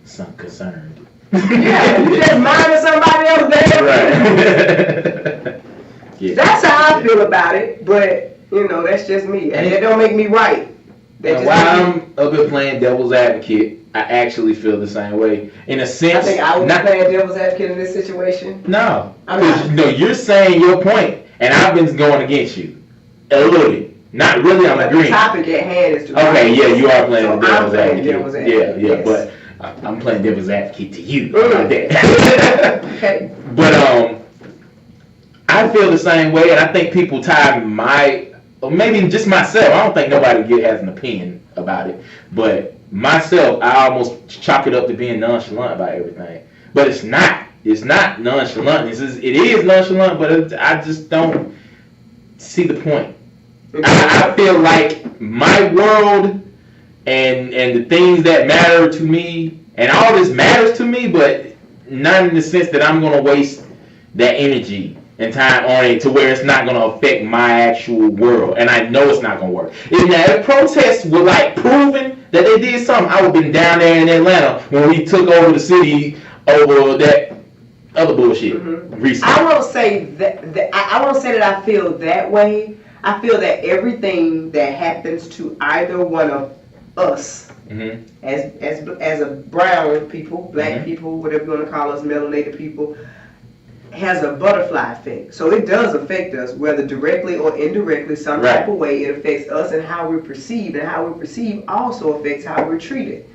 some concerned. Yeah, you just minding somebody else's damn Right. Yeah. That's how I feel about it. But, that's just me. And it don't make me right. And while I'm up here playing devil's advocate, I actually feel the same way. In a sense, I think I would be not playing devil's advocate in this situation. no, I'm not. because you're saying your point, and I've been going against you a little bit. Not really. I'm But the agreeing. topic at hand is to Okay, yeah, you are playing So I'm devil's playing advocate. devil's advocate, Yeah, yes. but I'm playing devil's advocate to you. How about that? Okay. But I feel the same way, and I think people or maybe just myself. I don't think nobody has an opinion about it, but myself, I almost chalk it up to being nonchalant about everything. But it's not. It's not nonchalant. It is nonchalant, but I just don't see the point. I feel like my world and the things that matter to me, and all this matters to me, but not in the sense that I'm going to waste that energy and time on it to where it's not going to affect my actual world. And I know it's not going to work. If protests were like proven that they did something, I would have been down there in Atlanta when we took over the city over that other bullshit recently. I won't say that I won't say that I feel that way. I feel that everything that happens to either one of us, as a brown people, black people, whatever you want to call us, melanated people, has a butterfly effect. So it does affect us, whether directly or indirectly, some type of way. It affects us and how we're perceived, and how we're perceived also affects how we're treated.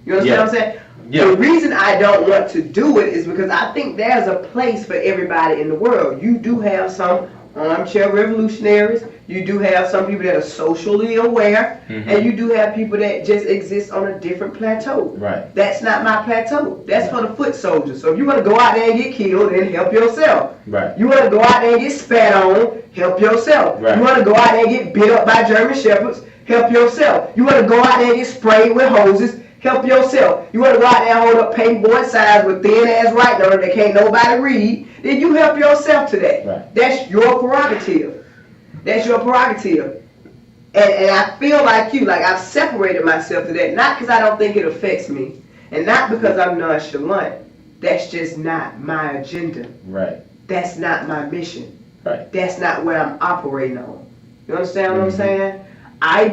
You understand what I'm saying? Yeah. The reason I don't want to do it is because I think there's a place for everybody in the world. You do have some armchair revolutionaries. You do have some people that are socially aware, and you do have people that just exist on a different plateau. Right. That's not my plateau. That's for the foot soldiers. So if you want to go out there and get killed, then help yourself. Right. You want to go out there and get spat on, help yourself. Right. You want to go out there and get bit up by German shepherds, help yourself. You want to go out there and get sprayed with hoses, help yourself. You want to go out there and hold up paintboard signs with thin ass writing on it that can't nobody read, then you help yourself to that. Right. That's your prerogative. That's your prerogative. And I feel like you, like I've separated myself to that, not because I don't think it affects me, and not because I'm nonchalant. That's just not my agenda. Right. That's not my mission. Right. That's not what I'm operating on. You understand what I'm saying? I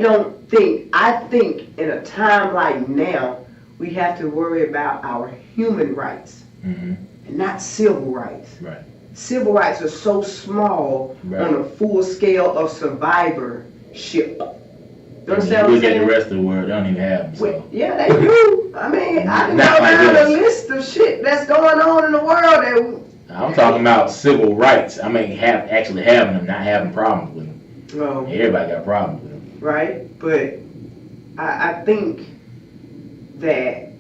think in a time like now, we have to worry about our human rights and not civil rights. Right. Civil rights are so small on a full scale of survivorship. You understand what I'm Look at saying? the rest of the world, they don't even have them. So. Well, yeah, they do. I mean, I can go Not like down us. a list of shit that's going on in the world that I'm talking about civil rights. I mean, actually having them, not having problems with them. Everybody got problems with them. right? But I think that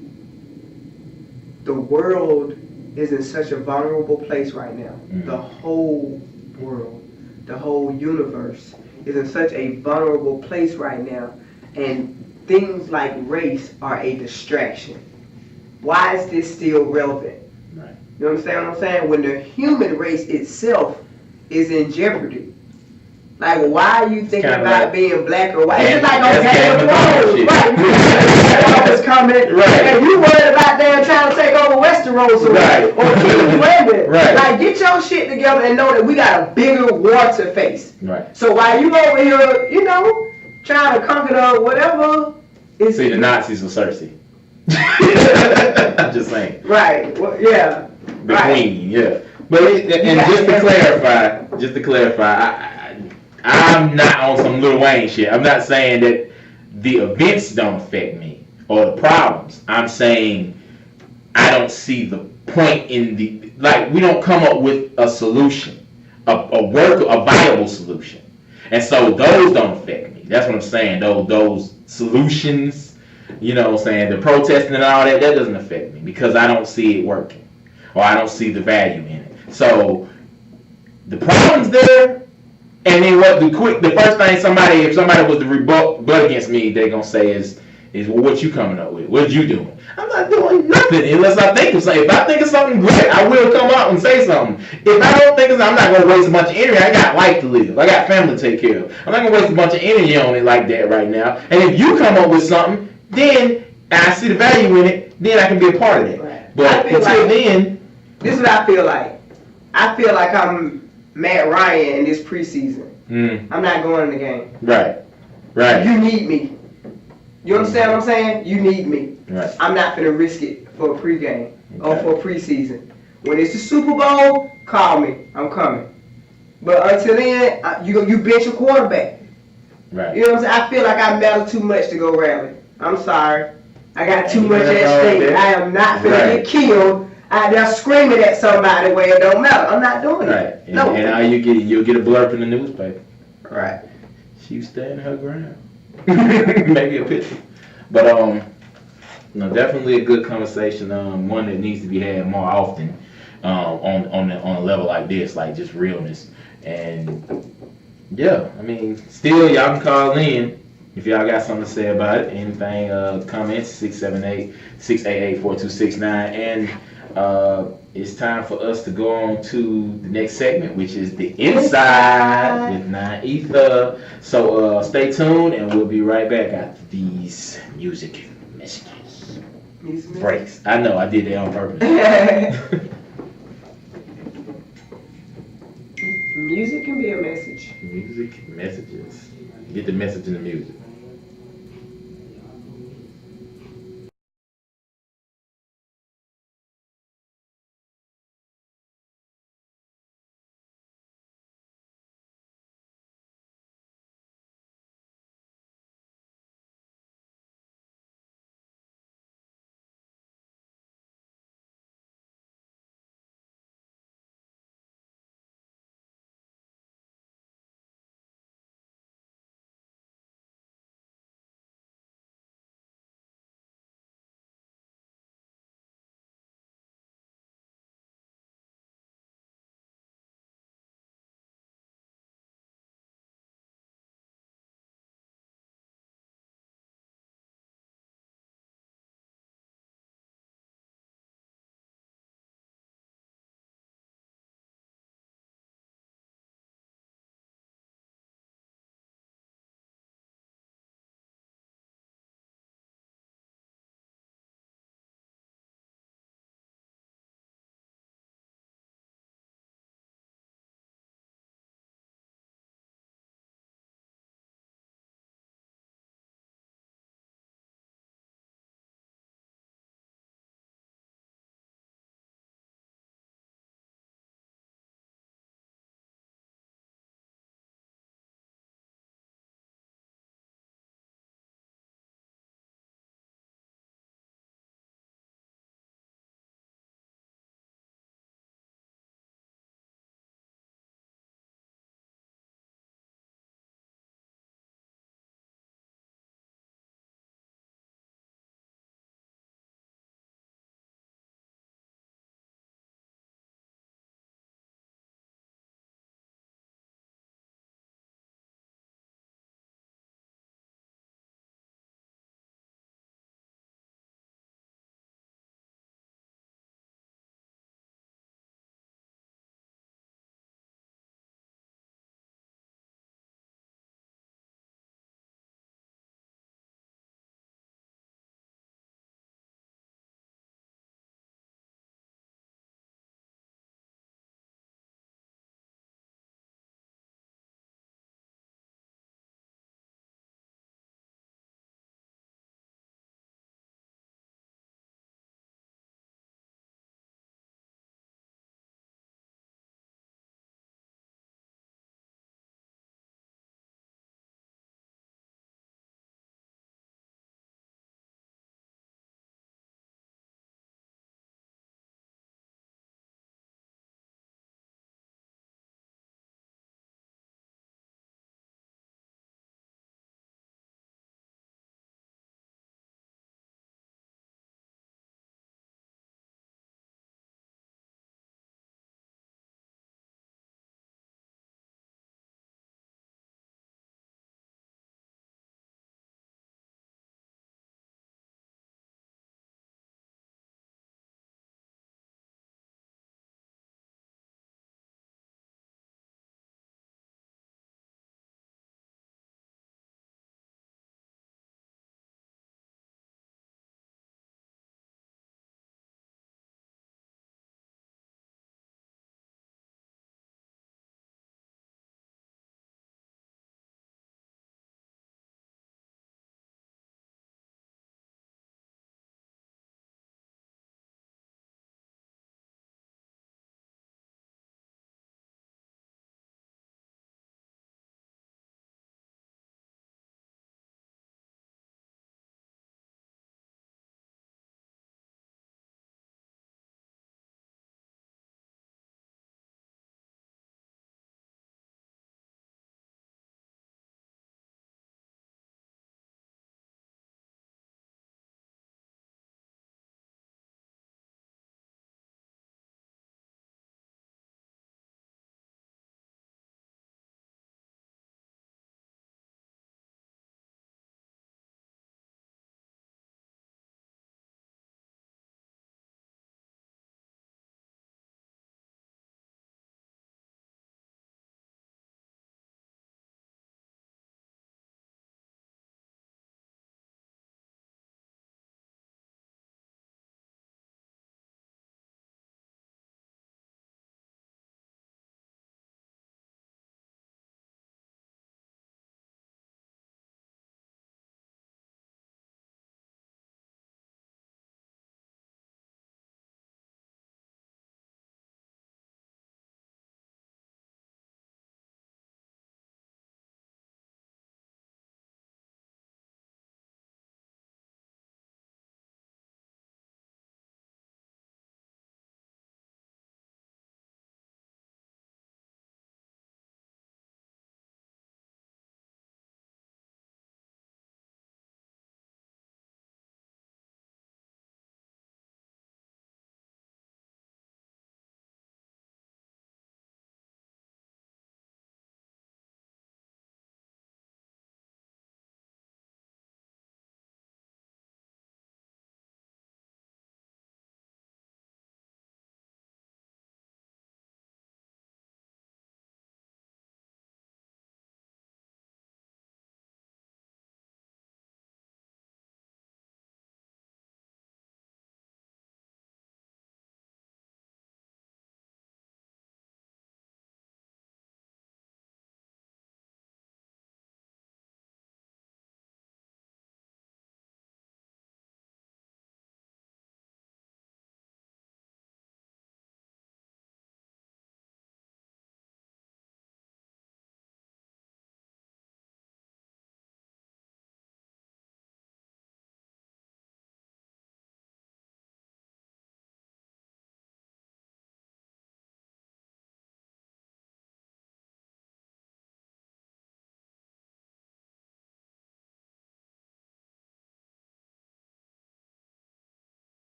the world is in such a vulnerable place right now. The whole world, the whole universe is in such a vulnerable place right now. And things like race are a distraction. Why is this still relevant? Right. You understand what I'm saying? When the human race itself is in jeopardy. Like, why are you thinking about being black or white? It's just like on Game of Thrones, right? Is coming, right? And you worried about them trying to take over Westeros, or King's Landing, right? Like, get your shit together and know that we got a bigger war to face, right? So while you over here, you know, trying to conquer the whatever, see, the Nazis are Cersei. I'm just saying. Right. Well, yeah. The queen, yeah. But just to clarify, I'm not on some Lil Wayne shit. I'm not saying that the events don't affect me or the problems. I'm saying I don't see the point in we don't come up with a solution, a viable solution. And so those don't affect me. That's what I'm saying. Those solutions, you know what I'm saying, the protesting and all that doesn't affect me because I don't see it working or I don't see the value in it. So the problem's there. And then the first thing if somebody was to rebut against me, they're gonna say is well, what you coming up with? What you doing? I'm not doing nothing unless I think of something. If I think of something great, I will come out and say something. If I don't think of something, I'm not gonna waste a bunch of energy. I got life to live. I got family to take care of. I'm not gonna waste a bunch of energy on it like that right now. And if you come up with something, then I see the value in it, then I can be a part of that. Right. But until then, this is what I feel like. I feel like I'm Matt Ryan in this preseason. I'm not going in the game. Right. You need me. You understand what I'm saying? You need me. Right. I'm not gonna risk it for a pregame or for a preseason. When it's the Super Bowl, call me. I'm coming. But until then, you bench a quarterback. Right. You know what I'm saying? I feel like I matter too much to go rally. I'm sorry. I got too much at stake. I am not finna get killed out there screaming at somebody where it don't matter. I'm not doing it. And all you'll get a blurb in the newspaper. Right. She was standing her ground. Maybe a picture. But definitely a good conversation. One that needs to be had more often. On a level like this, like just realness. And yeah, I mean, still y'all can call in if y'all got something to say about it. Anything, comments, 678-688-4269. And it's time for us to go on to the next segment, which is the Inside with 9 Ether. So stay tuned, and we'll be right back after these music messages. Breaks. I know, I did that on purpose. Music can be a message. Music messages. Get the message in the music.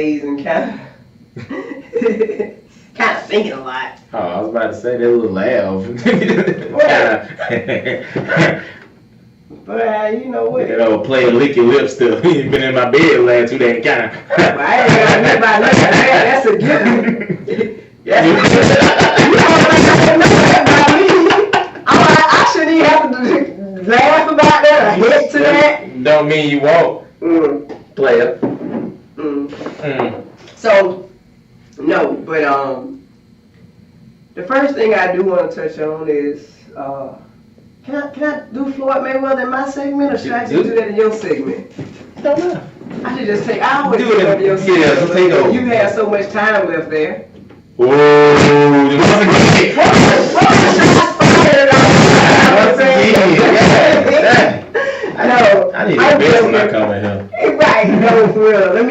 and kind of thinking a lot. Oh, I was about to say that little laugh. But you know what? You know, play and lick your lips still. You ain't been in my bed last 2 days, kind of. Well, I ain't got nothing about that. That's a given. That's a given. You know I shouldn't even have to laugh about that or hit to that. Don't mean you won't. Player. So, no, but the first thing I do want to touch on is can I do Floyd Mayweather in my segment, or should I just do that in your segment? Don't know. I should just take. I always Do do it it in your segment. yeah, take over. You have so much time left there. Whoa, I know. I need a best when I come in here. Right, no, for real. Let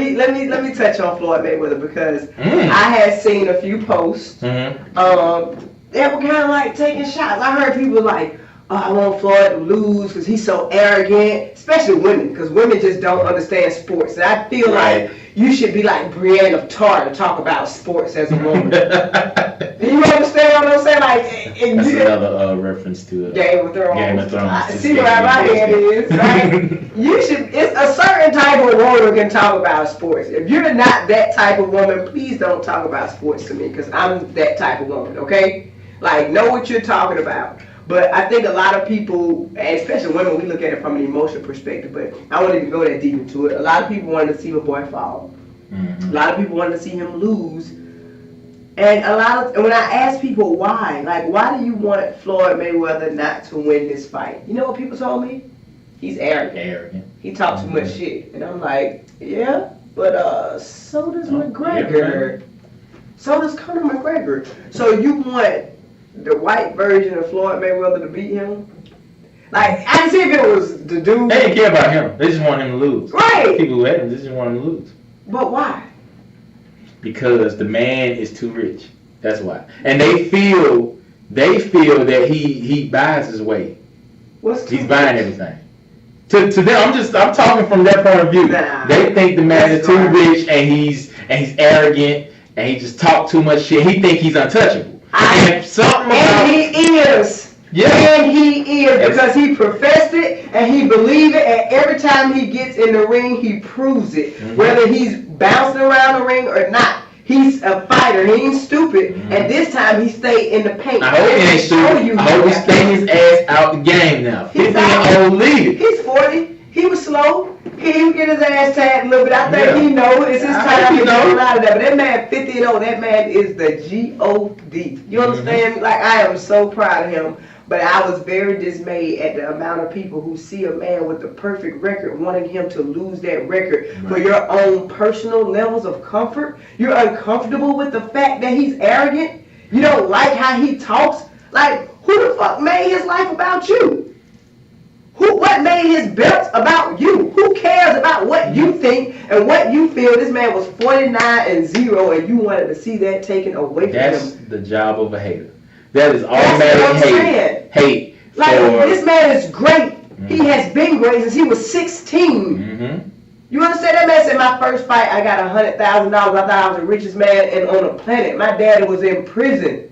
me touch on Floyd Mayweather because I had seen a few posts. That were kind of like taking shots. I heard people like, oh, I want Floyd to lose because he's so arrogant, especially women, because women just don't understand sports. And I feel like you should be like Brienne of Tarth to talk about sports as a woman. You understand what I'm saying? Like, that's another reference to Game of Thrones. Game of Thrones. I see where my head is, right? You should. It's a certain type of woman can talk about sports. If you're not that type of woman, please don't talk about sports to me because I'm that type of woman. Okay, like know what you're talking about. But I think a lot of people, and especially women, we look at it from an emotional perspective. But I won't even go that deep into it. A lot of people wanted to see my boy fall. A lot of people wanted to see him lose. And when I ask people why, like, why do you want Floyd Mayweather not to win this fight? You know what people told me? He's arrogant. He talks too much shit. And I'm like, yeah, but so does McGregor. So does Conor McGregor. So you want the white version of Floyd Mayweather to beat him? Like, I can see if it was the dude. They didn't care about him. They just want him to lose. Right. People who hate him, they just want him to lose. But why? Because the man is too rich. That's why. And they feel that he buys his way. He's buying everything. To them, I'm talking from that point of view. They think the man is too rich and he's arrogant and he just talk too much shit. He think he's untouchable. And he is. Yeah. And he is because he professed it and he believed it, and every time he gets in the ring, he proves it. Whether he's bouncing around the ring or not. He's a fighter. He ain't stupid. And this time he stayed in the paint. I hope he ain't stupid. I hope he's staying his ass out the game now. 50-year-old leader. He's 40. He was slow. He didn't get his ass tagged a little bit. I think he knows it's his time to get out of that. But that man, 50 and old, that man is the G-O-D. You understand? Like, I am so proud of him. But I was very dismayed at the amount of people who see a man with the perfect record wanting him to lose that record for your own personal levels of comfort. You're uncomfortable with the fact that he's arrogant. You don't like how he talks. Like, who the fuck made his life about you? What made his belts about you? Who cares about what you think and what you feel? This man was 49-0 and you wanted to see that taken away from him. That's the job of a hater. That is automatic hate. Like, this man is great. He has been great since he was 16. You understand? That man said, my first fight, I got $100,000. I thought I was the richest man on the planet. My daddy was in prison.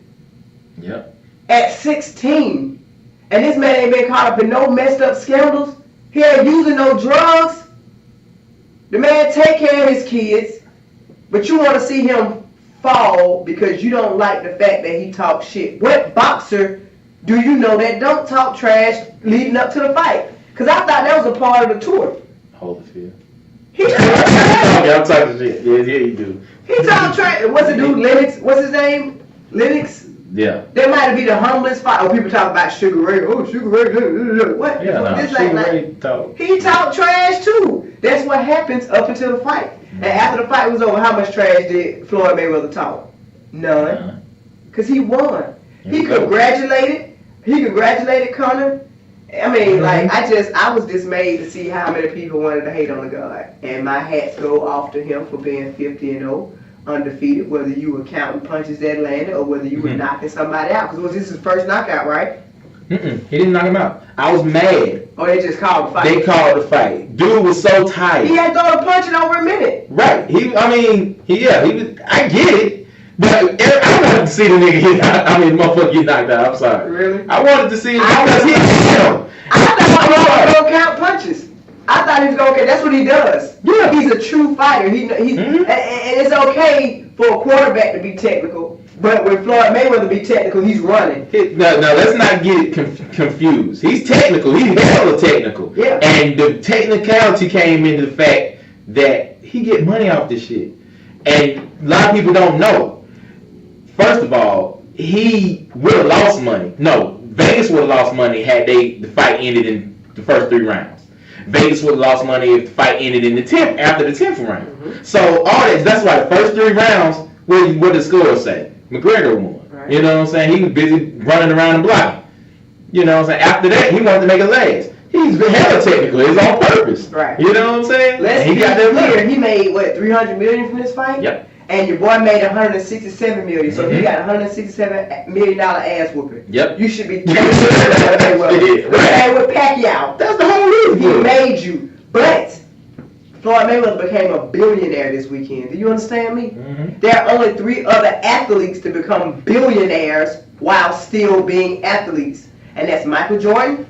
Yep. At 16. And this man ain't been caught up in no messed up scandals. He ain't using no drugs. The man take care of his kids. But you want to see him fall because you don't like the fact that he talks shit. What boxer do you know that don't talk trash leading up to the fight? Because I thought that was a part of the tour. Holyfield. He I'm talking shit. Yeah, you do. He talk trash. What's the dude? Lennox? What's his name? Lennox? Yeah. That might be the humblest fight. Oh, people talk about Sugar Ray. Oh, Sugar Ray. What? Yeah, no, Sugar Ray talk. He talk trash too. That's what happens up until the fight. And after the fight was over, how much trash did Floyd Mayweather talk? None. Because he won. He congratulated Conor. I mean, like, I was dismayed to see how many people wanted to hate on the guy. And my hats go off to him for being 50-0, undefeated, whether you were counting punches that landed or whether you were knocking somebody out. Because this is his first knockout, right? He didn't knock him out. I was mad. Oh, they just called the fight. They called the fight. Dude was so tight. He had thrown a punch in over a minute. Right. He was. I get it. But I wanted to see the nigga motherfucker get knocked out. I'm sorry. Really? I wanted to see him because he him. I thought he was going to count punches. I thought he was going to count. That's what he does. Yeah. He's a true fighter. And it's okay for a quarterback to be technical. But when Floyd Mayweather be technical, he's running. No, let's not get confused. He's technical. He's hella technical. Yeah. And the technicality came into the fact that he get money off this shit. And a lot of people don't know. First of all, he would have lost money. No, Vegas would have lost money had the fight ended in the first 3 rounds. Vegas would have lost money if the fight ended in the 10th, after the 10th round. Mm-hmm. So that's why the first 3 rounds, what the score say? McGregor won. Right. You know what I'm saying? He was busy running around and blocking. You know what I'm saying? After that, he wanted to make a last. He's hella technical. It's on purpose. Right. You know what I'm saying? Let's be clear. He made, $300 million from this fight? Yep. And your boy made $167 million. So he got $167 million ass whooping. Yep. You should be taking Mayweather. Right. With Pacquiao. That's the whole reason. He made you. But Floyd Mayweather became a billionaire this weekend. Do you understand me? Mm-hmm. There are only 3 other athletes to become billionaires while still being athletes. And that's Michael Jordan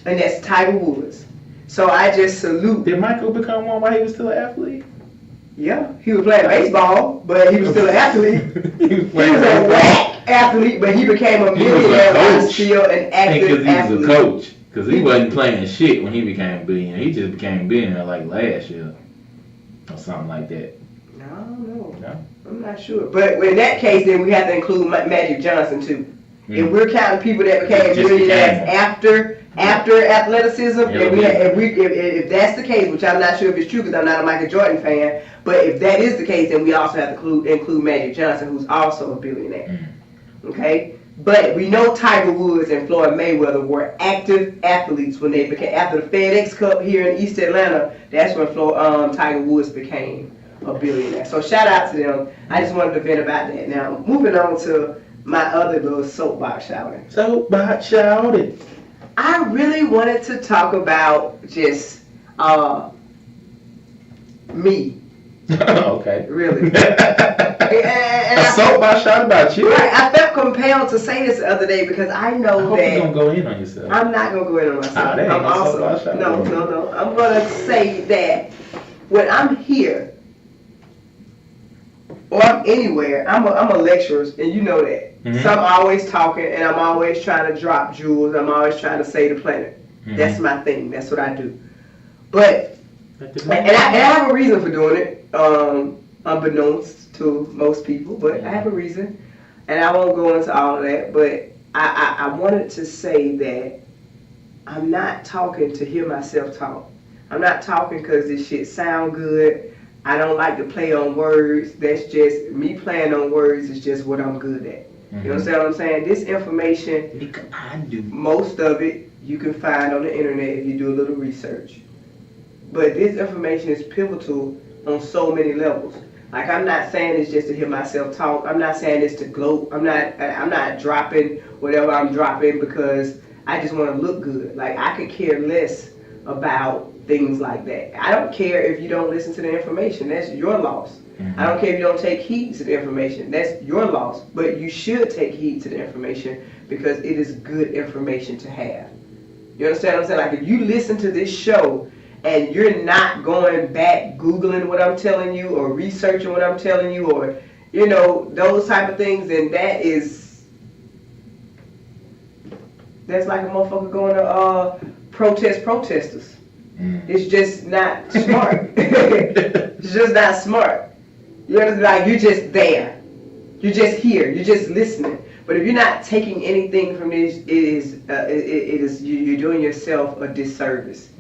and that's Tiger Woods. So I just salute. Did Michael become one while he was still an athlete? Yeah, he was playing baseball, but he was still an athlete. he was a whack athlete, but he became a millionaire while still an active athlete. He was a coach. Because he wasn't playing shit when he became a billionaire. He just became a billionaire like last year. Or something like that. I don't know. No? I'm not sure. But in that case, then we have to include Magic Johnson, too. If we're counting people that became millionaires after athleticism, if that's the case, which I'm not sure if it's true because I'm not a Michael Jordan fan, but if that is the case, then we also have to include Magic Johnson, who's also a billionaire. Okay? But we know Tiger Woods and Floyd Mayweather were active athletes when they became, after the FedEx Cup here in East Atlanta, that's when Tiger Woods became a billionaire. So shout out to them. I just wanted to vent about that. Now, moving on to my other little soapbox shouting. Soapbox shouting. I really wanted to talk about just me. Okay. Really. A soapbox shout about you? Right. I felt compelled to say this the other day because I know that you're going to go in on yourself. I'm not going to go in on myself. No. I'm going to say that when I'm here or I'm anywhere, I'm a lecturer, and you know that. Mm-hmm. So I'm always talking, and I'm always trying to drop jewels. I'm always trying to save the planet. Mm-hmm. That's my thing. That's what I do. But and I have a reason for doing it, unbeknownst to most people. But I have a reason, and I won't go into all of that. But I wanted to say that I'm not talking to hear myself talk. I'm not talking because this shit sound good. I don't like to play on words. That's just me playing on words is just what I'm good at. Mm-hmm. You understand what I'm saying? This information, most of it you can find on the internet if you do a little research. But this information is pivotal on so many levels. Like, I'm not saying it's just to hear myself talk. I'm not saying it's to gloat. I'm not dropping whatever I'm dropping because I just want to look good. Like, I could care less about things like that. I don't care if you don't listen to the information. That's your loss. Mm-hmm. I don't care if you don't take heed to the information. That's your loss. But you should take heed to the information because it is good information to have. You understand what I'm saying? Like, if you listen to this show and you're not going back Googling what I'm telling you or researching what I'm telling you or, you know, those type of things, then that's like a motherfucker going to protesters. It's just not smart. It's just not smart. You understand? Like, you're just there. You're just here. You're just listening. But if you're not taking anything from this, you're doing yourself a disservice.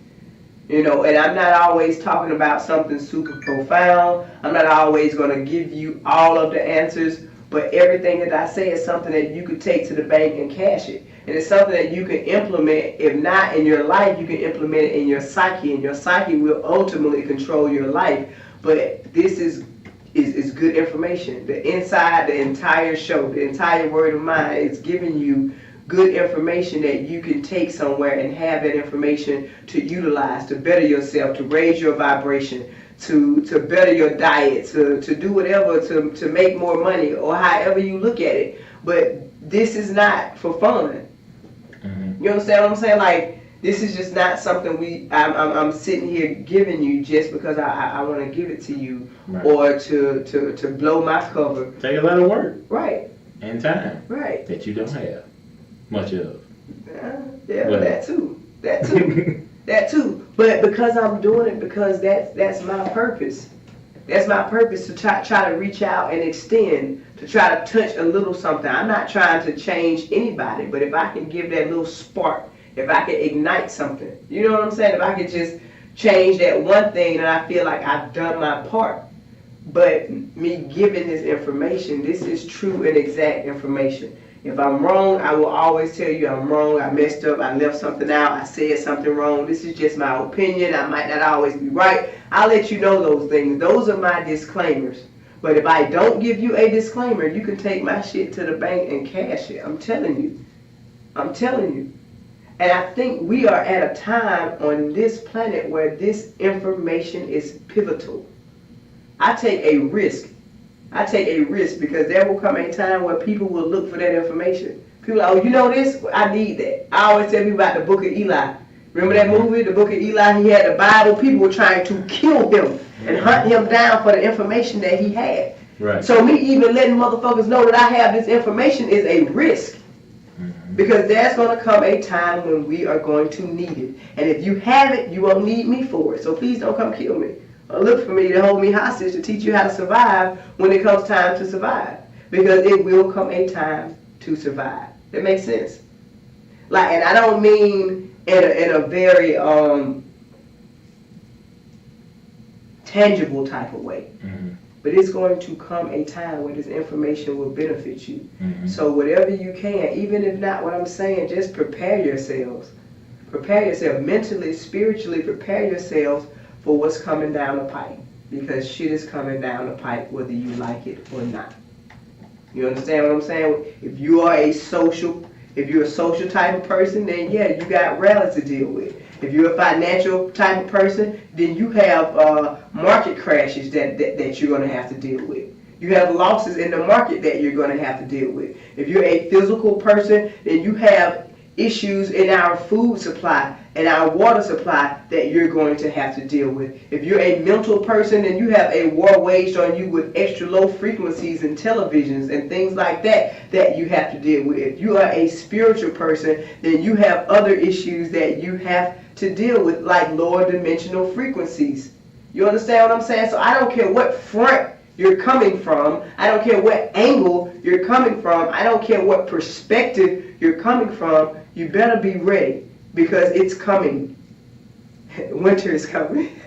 You know, and I'm not always talking about something super profound. I'm not always going to give you all of the answers. But everything that I say is something that you could take to the bank and cash it. And it's something that you can implement. If not in your life, you can implement it in your psyche. And your psyche will ultimately control your life. But this is good information. The entire show, the entire word of mine is giving you good information that you can take somewhere and have that information to utilize, to better yourself, to raise your vibration, to better your diet, to do whatever, to make more money, or however you look at it. But this is not for fun. Mm-hmm. You understand what I'm saying? Like, this is just not something I'm sitting here giving you just because I want to give it to you, Right. or to blow my cover. Take a lot of work Right, and time right. that you don't have much of. Yeah, Well. that too. That too. That too. But because I'm doing it, because that's my purpose. That's my purpose, to try to reach out and extend, to try to touch a little something. I'm not trying to change anybody, but if I can give that little spark, if I can ignite something, you know what I'm saying? If I can just change that one thing, then I feel like I've done my part. But me giving this information, this is true and exact information. If I'm wrong, I will always tell you I'm wrong, I messed up, I left something out, I said something wrong. This is just my opinion. I might not always be right. I'll let you know those things. Those are my disclaimers. But if I don't give you a disclaimer, you can take my shit to the bank and cash it. I'm telling you. I'm telling you. And I think we are at a time on this planet where this information is pivotal. I take a risk. I take a risk because there will come a time where people will look for that information. People are like, oh, you know this? I need that. I always tell people about the Book of Eli. Remember that movie, the Book of Eli? He had the Bible. People were trying to kill him and hunt him down for the information that he had. Right. So me even letting motherfuckers know that I have this information is a risk. Because there's going to come a time when we are going to need it. And if you have it, you won't need me for it. So please don't come kill me. Or look for me to hold me hostage to teach you how to survive when it comes time to survive. Because it will come a time to survive. That makes sense? Like, and I don't mean in a very tangible type of way. Mm-hmm. But it's going to come a time where this information will benefit you. Mm-hmm. So whatever you can, even if not what I'm saying, just prepare yourselves. Prepare yourself mentally, spiritually, prepare yourselves for what's coming down the pipe. Because shit is coming down the pipe whether you like it or not. You understand what I'm saying? If you're a social type of person, then yeah, you got rallies to deal with. If you're a financial type of person, then you have market crashes that you're going to have to deal with. You have losses in the market that you're going to have to deal with. If you're a physical person, then you have issues in our food supply and our water supply that you're going to have to deal with. If you're a mental person, then you have a war waged on you with extra low frequencies and televisions and things like that you have to deal with. If you are a spiritual person, then you have other issues that you have to deal with, like lower dimensional frequencies. You understand what I'm saying? So I don't care what front you're coming from. I don't care what angle you're coming from. I don't care what perspective you're coming from. You better be ready because it's coming. Winter is coming.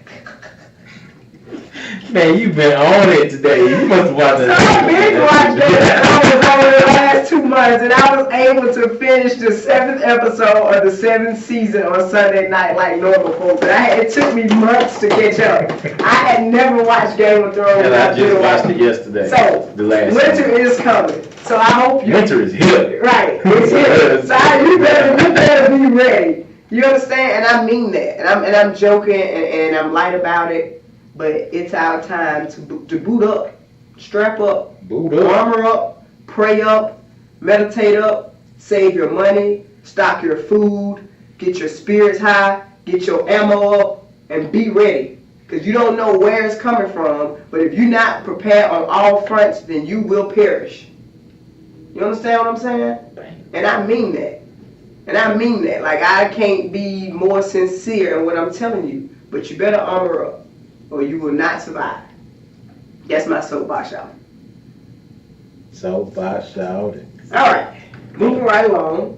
Man, you've been on it today. You must have watched that. So I binge watched that. I was over the last 2 months, and I was able to finish the 7th episode of the 7th season on Sunday night like normal folks. It took me months to catch up. I had never watched Game of Thrones. And I just watched it yesterday. So the last winter is coming. So I hope you. Winter is here. Right, it's here. So you better be ready. You understand? And I mean that. And I'm joking and I'm light about it. But it's our time to boot up, strap up, armor up, pray up, meditate up, save your money, stock your food, get your spirits high, get your ammo up, and be ready. Because you don't know where it's coming from, but if you're not prepared on all fronts, then you will perish. You understand what I'm saying? And I mean that. And I mean that. Like, I can't be more sincere in what I'm telling you. But you better armor up, or you will not survive. That's my soapbox, y'all. Soapbox shouting. All right, moving right along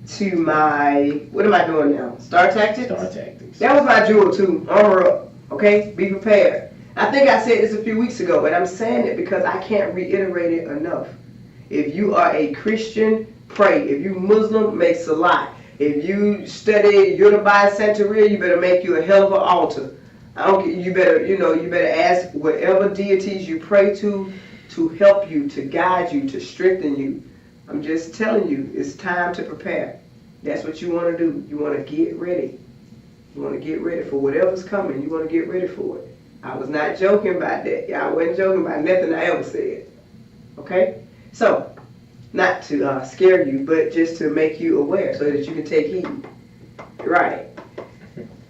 to my, what am I doing now? Star Tactics? Star Tactics. That was my jewel too. Armor up, okay? Be prepared. I think I said this a few weeks ago, but I'm saying it because I can't reiterate it enough. If you are a Christian, pray. If you Muslim, make salat. If you study Yoruba Santeria, you better make you a hell of an altar. I don't care. You better ask whatever deities you pray to help you, to guide you, to strengthen you. I'm just telling you, it's time to prepare. That's what you want to do. You want to get ready. You want to get ready for whatever's coming. You want to get ready for it. I was not joking about that. I wasn't joking about nothing I ever said. Okay? So, not to scare you, but just to make you aware so that you can take heed. Right.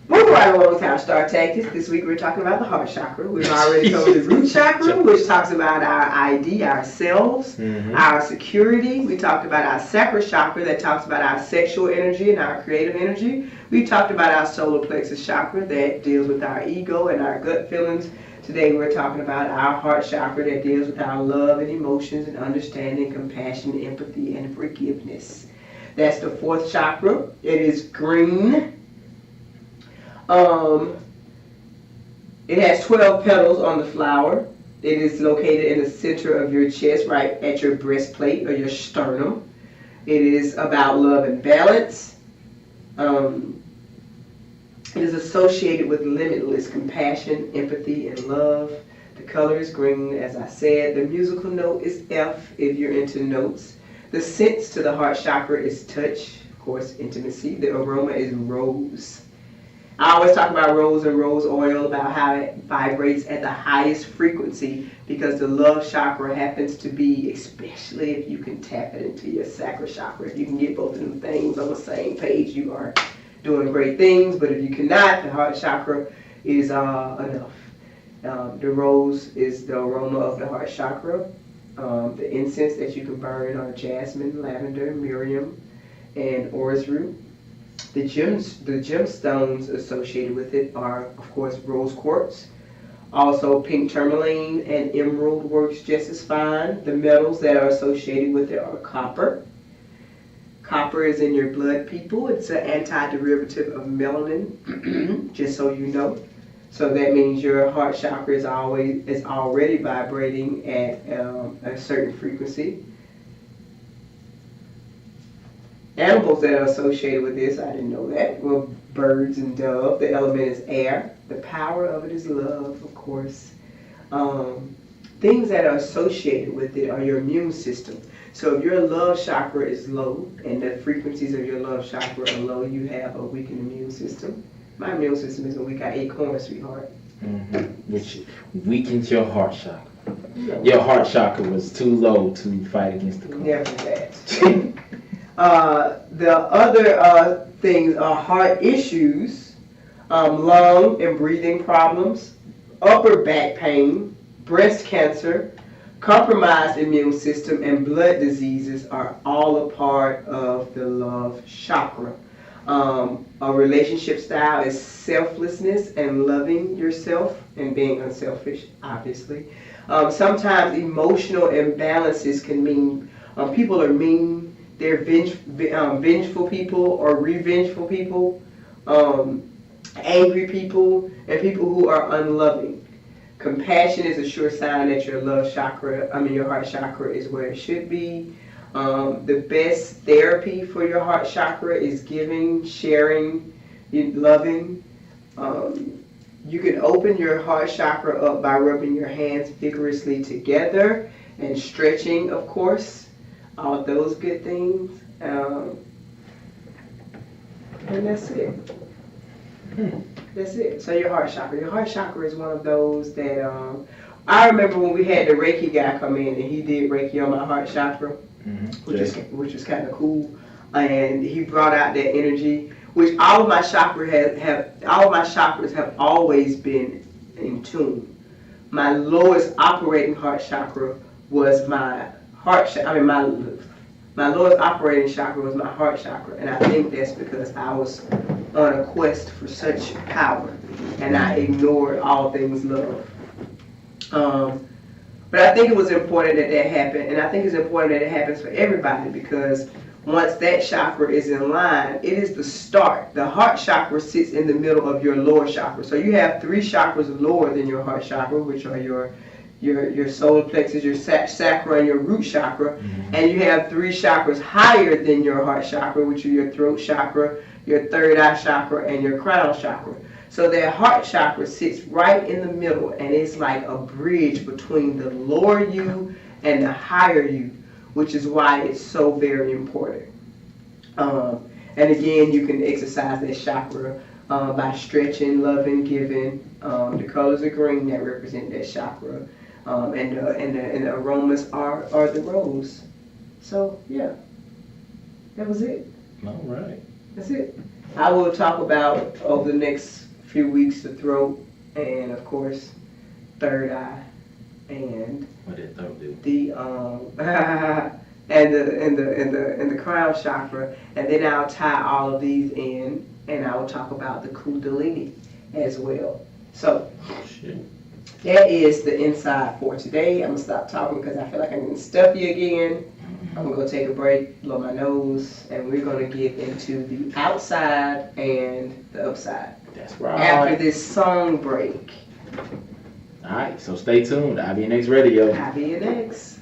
Moving right along to our star tactics. This week we're talking about the heart chakra. We've already covered the root chakra, which talks about our ID, ourselves, our security. We talked about our sacral chakra that talks about our sexual energy and our creative energy. We talked about our solar plexus chakra that deals with our ego and our gut feelings. Today we're talking about our heart chakra that deals with our love and emotions and understanding, compassion, empathy, and forgiveness. That's the fourth chakra. It is green. It has 12 petals on the flower. It is located in the center of your chest, right at your breastplate or your sternum. It is about love and balance. It is associated with limitless compassion, empathy, and love. The color is green, as I said. The musical note is F if you're into notes. The sense to the heart chakra is touch, of course, intimacy. The aroma is rose. I always talk about rose and rose oil, about how it vibrates at the highest frequency because the love chakra happens to be, especially if you can tap it into your sacral chakra. If you can get both of them things on the same page, you are doing great things. But if you cannot, the heart chakra is enough. The rose is the aroma of the heart chakra. The incense that you can burn are jasmine, lavender, miriam, and orris root. The gemstones associated with it are, of course, rose quartz. Also, pink tourmaline and emerald works just as fine. The metals that are associated with it are copper. Copper is in your blood, people. It's an antiderivative of melanin, just so you know. So that means your heart chakra is already vibrating at a certain frequency. Animals that are associated with this, I didn't know that. Well, birds and dove. The element is air. The power of it is love, of course. Things that are associated with it are your immune system. So if your love chakra is low and the frequencies of your love chakra are low, you have a weakened immune system. My immune system isn't weak. I ate corn, sweetheart. Which weakens your heart chakra. No. Your heart chakra was too low to fight against the corn. Never that. The other things are heart issues, lung and breathing problems, upper back pain, breast cancer, compromised immune system, and blood diseases are all a part of the love chakra. A relationship style is selflessness and loving yourself and being unselfish, obviously. Sometimes emotional imbalances can mean people are mean, they're vengeful people or revengeful people, angry people, and people who are unloving. Compassion is a sure sign that your your heart chakra is where it should be. The best therapy for your heart chakra is giving, sharing, loving. You can open your heart chakra up by rubbing your hands vigorously together and stretching, of course. All those good things. And that's it. That's it. So your heart chakra. Your heart chakra is one of those that I remember when we had the Reiki guy come in and he did Reiki on my heart chakra, which was kind of cool. And he brought out that energy, which all of my chakras have always been in tune. My lowest operating heart chakra was my heart chakra. My lowest operating chakra was my heart chakra, and I think that's because I was on a quest for such power, and I ignored all things love. But I think it was important that happened, and I think it's important that it happens for everybody because once that chakra is in line, it is the start. The heart chakra sits in the middle of your lower chakra. So you have 3 chakras lower than your heart chakra, which are your solar plexus, your sacral, and your root chakra. And you have 3 chakras higher than your heart chakra, which are your throat chakra, your third eye chakra, and your crown chakra. So that heart chakra sits right in the middle, and it's like a bridge between the lower you and the higher you, which is why it's so very important. And again, you can exercise that chakra by stretching, loving, giving. The colors of green that represent that chakra, and the aromas are the rose. So yeah, that was it. All right. That's it. I will talk about over the next few weeks the throat, and of course, third eye, and What did throat do? the and the crown chakra, and then I'll tie all of these in, and I will talk about the kundalini as well. So Shit. that is the inside for today. I'm gonna stop talking because I feel like I'm getting stuffy again. I'm gonna go take a break, blow my nose, and we're gonna get into the outside and the upside That's right. after this song break. All right, so stay tuned. IBNX Radio. IBNX.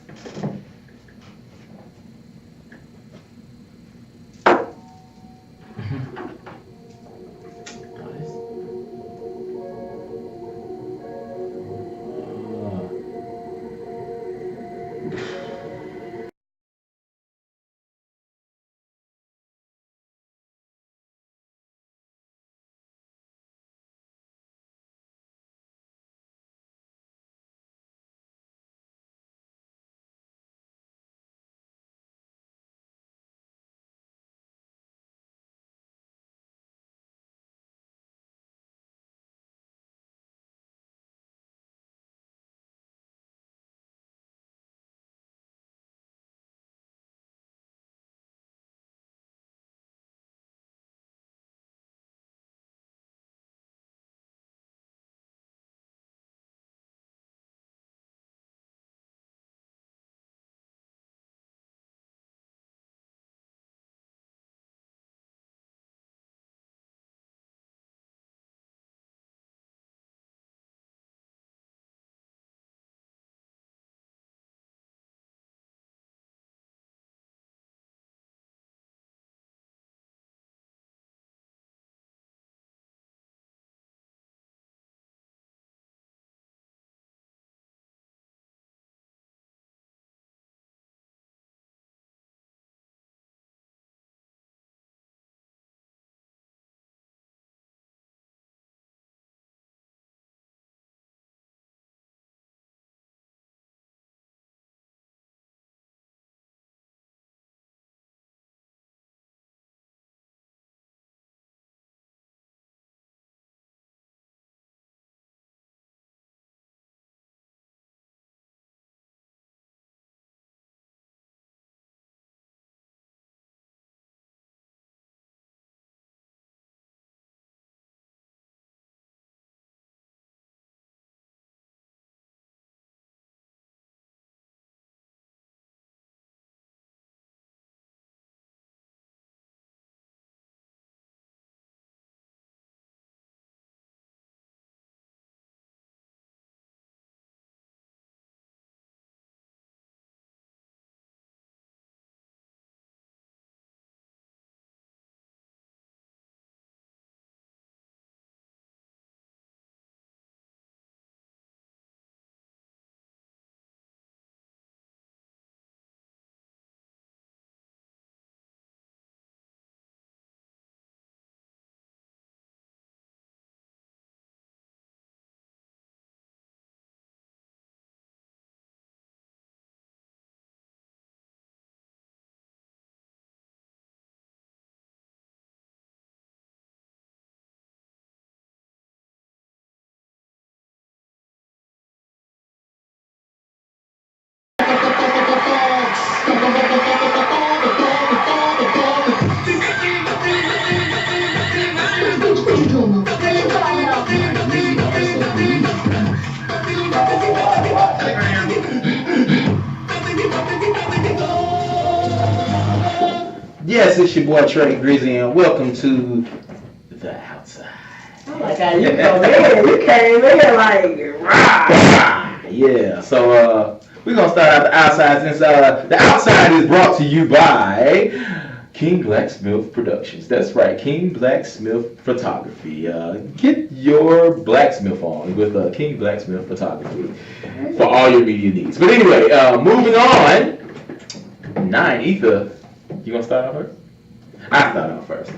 Yes, it's your boy Trey Grizzy, and welcome to the outside. Oh my God, you come in. You came in like, rah. Yeah, so we're going to start out the outside since the outside is brought to you by King Blacksmith Productions. That's right, King Blacksmith Photography. Get your blacksmith on with King Blacksmith Photography for all your media needs. But anyway, moving on. 9 Ether. You gonna start off first? I start off first.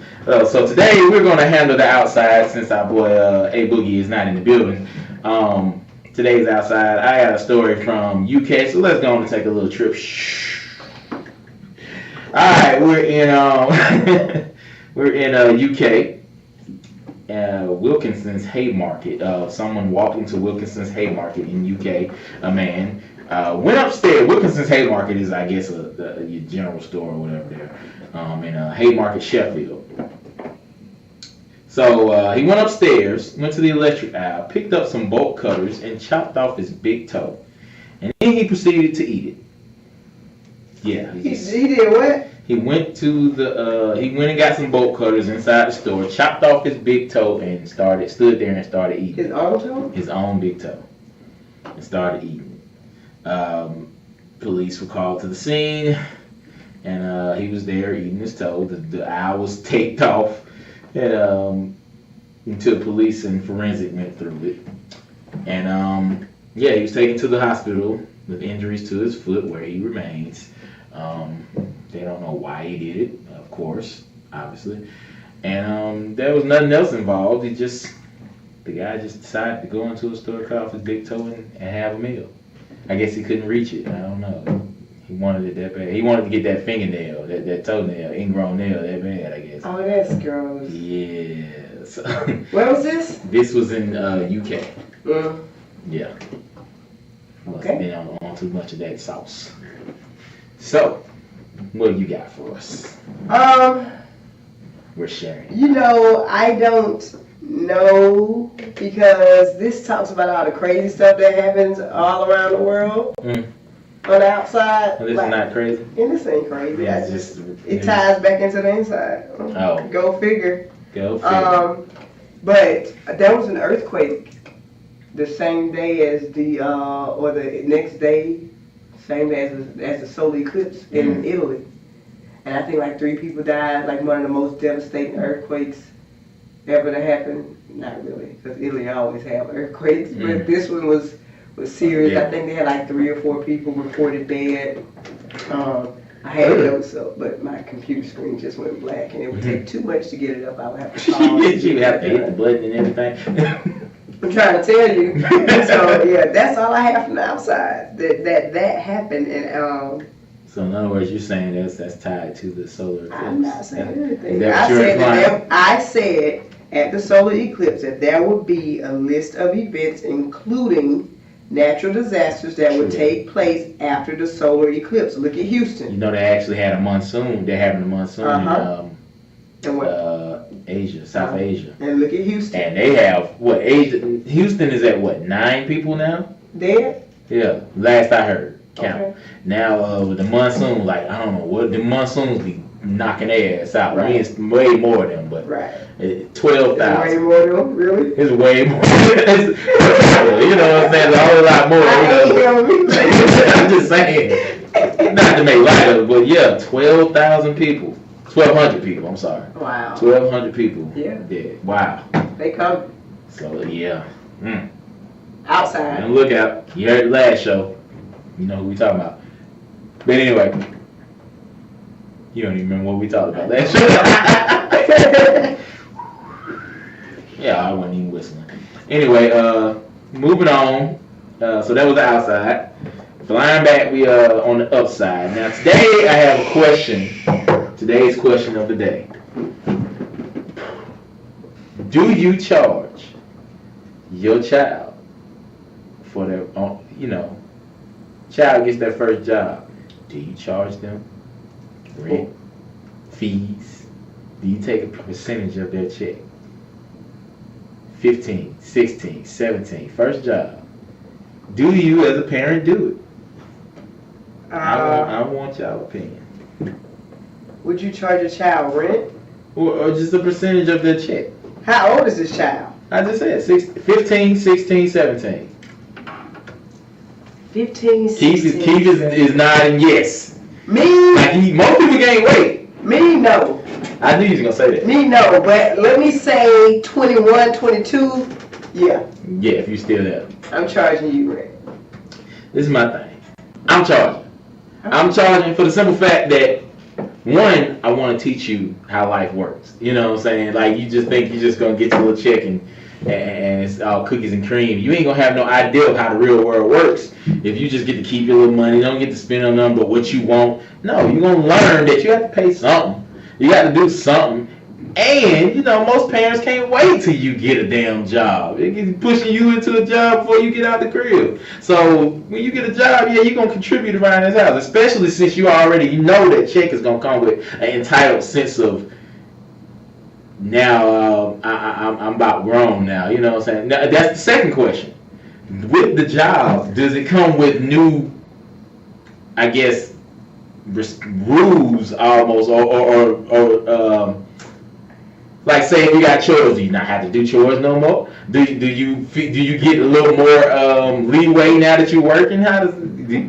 So today we're gonna handle the outside since our boy A Boogie is not in the building. Today's outside. I got a story from UK, so let's go on and take a little trip. All right, we're in UK. Wilkinson's Haymarket. Someone walked into Wilkinson's Haymarket in UK. A man went upstairs. Wilkinson's Haymarket is, I guess, a general store or whatever there, in Haymarket, Sheffield. So he went upstairs, went to the electric aisle, picked up some bolt cutters, and chopped off his big toe. And then he proceeded to eat it. Yeah. He did what? He went to he went and got some bolt cutters inside the store, chopped off his big toe, and stood there and started eating. His own toe? His own big toe. And started eating it. Police were called to the scene, and he was there eating his toe. The eye was taped off, and until police and forensic went through it. And yeah, he was taken to the hospital with injuries to his foot, where he remains. They don't know why he did it, of course, obviously. And there was nothing else involved. The guy just decided to go into a store, cut off his big toe, and have a meal. I guess he couldn't reach it. I don't know. He wanted it that bad. He wanted to get that fingernail, that toenail, ingrown nail that bad, I guess. Oh, that's gross. Yes. Where was this? This was in UK. Yeah. Must Okay. have been on too much of that sauce. So, what you got for us? We're sharing. You know, I don't know, because this talks about all the crazy stuff that happens all around the world on the outside. Well, this is not crazy. And this ain't crazy. Yeah, It ties back into the inside. Oh. Go figure. Go figure. But there was an earthquake the same day as or the next day, same day as the solar eclipse in Italy. And I think like 3 people died, like one of the most devastating earthquakes ever to happen. Not really, because Italy always have earthquakes, but this one was serious. Yeah. I think they had like 3 or 4 people reported dead. I had notes up, but my computer screen just went black, and it would take too much to get it up. I would have to call. You have to hit the button and everything. I'm trying to tell you. So yeah, that's all I have from the outside. That happened, and So in other words, you're saying that's tied to the solar eclipse. I'm not saying anything. I I said at the solar eclipse that there would be a list of events, including natural disasters that would take place after the solar eclipse. Look at Houston. You know, they actually had a monsoon. They're having a monsoon in Asia, South Asia. And look at Houston. And they have Houston is at 9 people now? Dead? Yeah, last I heard. Count. Okay. Now with the monsoon, like I don't know what the monsoons be knocking their ass out. Right. I mean, it's way more of them, but Right. 12,000. Way more of them, really? It's way more. You know what I'm saying? It's a whole lot more. I'm just saying. Not to make light of it, but yeah, 12,000 people. 1,200 people, I'm sorry. Wow. 1,200 people. Yeah. Dead. Wow. They come So yeah. outside. And look out. You heard the last show. You know who we talking about. But anyway. You don't even remember what we talked about last show. Yeah, I wasn't even whistling. Anyway, moving on. So that was the outside. Flying back, we are on the upside. Now today I have a question. Today's question of the day. Do you charge your child for their, child gets their first job? Do you charge them rent, fees? Do you take a percentage of their check? 15, 16, 17, first job. Do you as a parent do it? I want y'all opinion. Would you charge a child rent? Or just a percentage of their check. How old is this child? I just said 15, 16, 17. 15, 16. Keith is nodding yes. Me? Like most people can't wait. Me, no. I knew he was going to say that. Me, no. But let me say 21, 22. Yeah. Yeah, if you're still there. I'm charging you rent. This is my thing. I'm charging. I'm charging for the simple fact that, one, I want to teach you how life works. You know what I'm saying? Like, you just think you're just going to get your little check and it's all cookies and cream. You ain't going to have no idea of how the real world works if you just get to keep your little money. You don't get to spend on nothing but what you want. No, you're going to learn that you have to pay something. You got to do something. And, you know, most parents can't wait till you get a damn job. It gets pushing you into a job before you get out the crib. So when you get a job, yeah, you're going to contribute around this house, especially since you know that check is going to come with an entitled sense of, now I'm about grown now. You know what I'm saying? Now, that's the second question. With the job, does it come with new, I guess, rules almost, or like, say if you got chores, do you not have to do chores no more? Do you get a little more leeway now that you're working?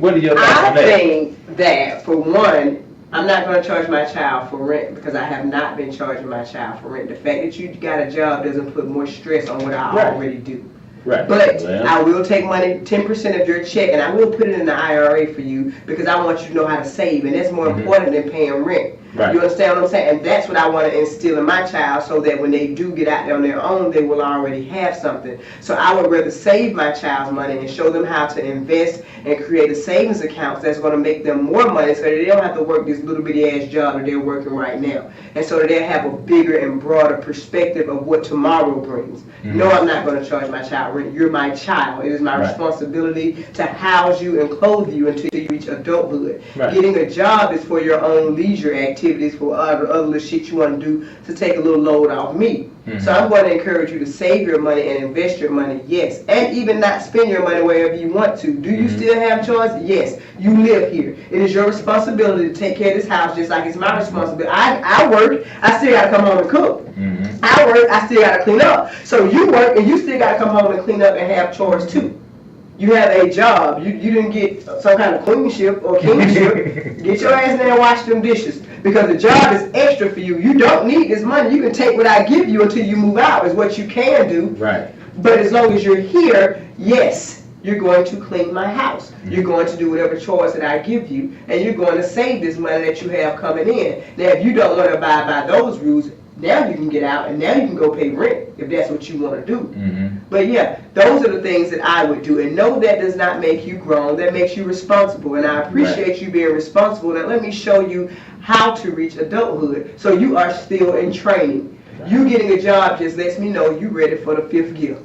What are your thoughts on that? I think that, for one, I'm not going to charge my child for rent because I have not been charging my child for rent. The fact that you got a job doesn't put more stress on what I already do. Right. But I will take money, 10% of your check, and I will put it in the IRA for you because I want you to know how to save, and that's more important than paying rent. Right. You understand what I'm saying? And that's what I want to instill in my child so that when they do get out there on their own, they will already have something. So I would rather save my child's money and show them how to invest and create a savings account that's going to make them more money so that they don't have to work this little bitty ass job that they're working right now. And so that they'll have a bigger and broader perspective of what tomorrow brings. No, I'm not going to charge my child rent. You're my child. It is my responsibility to house you and clothe you until you reach adulthood. Getting a job is for your own leisure activities, for other little shit you want to do to take a little load off me. So I'm going to encourage you to save your money and invest your money, yes. And even not spend your money wherever you want to. Do you still have choice? Yes. You live here. It is your responsibility to take care of this house just like it's my responsibility. I work, I still got to come home and cook. I work, I still got to clean up. So you work and you still got to come home and clean up and have chores too. You have a job. You didn't get some kind of queenship or kingship. Get your ass in there and wash them dishes. Because the job is extra for you. You don't need this money. You can take what I give you until you move out is what you can do. Right. But as long as you're here, yes, you're going to clean my house. You're going to do whatever chores that I give you. And you're going to save this money that you have coming in. Now, if you don't want to abide by those rules, now you can get out and now you can go pay rent if that's what you want to do. But yeah, those are the things that I would do. And no, that does not make you grown. That makes you responsible. And I appreciate you being responsible. Now let me show you how to reach adulthood. So you are still in training. You getting a job just lets me know you're ready for the 5th gear.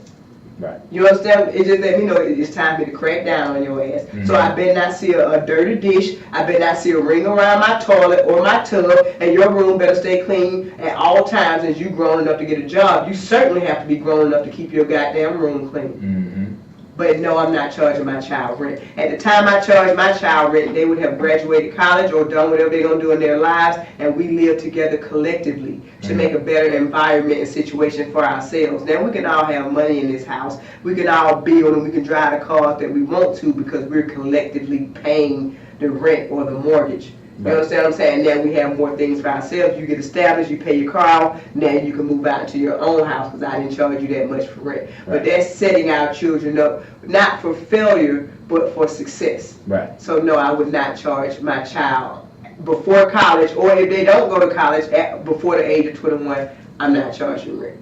Right. You understand? It just let me know it's time for me to crack down on your ass. So I better not see a dirty dish. I better not see a ring around my toilet or my tub. And your room better stay clean at all times as you grown enough to get a job. You certainly have to be grown enough to keep your goddamn room clean. But no, I'm not charging my child rent. At the time I charged my child rent, they would have graduated college or done whatever they're going to do in their lives, and we live together collectively to make a better environment and situation for ourselves. Now, we can all have money in this house. We can all build and we can drive the cars that we want to because we're collectively paying the rent or the mortgage. You understand what I'm saying? Now we have more things for ourselves. You get established, you pay your car off, now you can move out into your own house because I didn't charge you that much for rent. But that's setting our children up, not for failure, but for success. So no, I would not charge my child before college, or if they don't go to college before the age of 21, I'm not charging rent.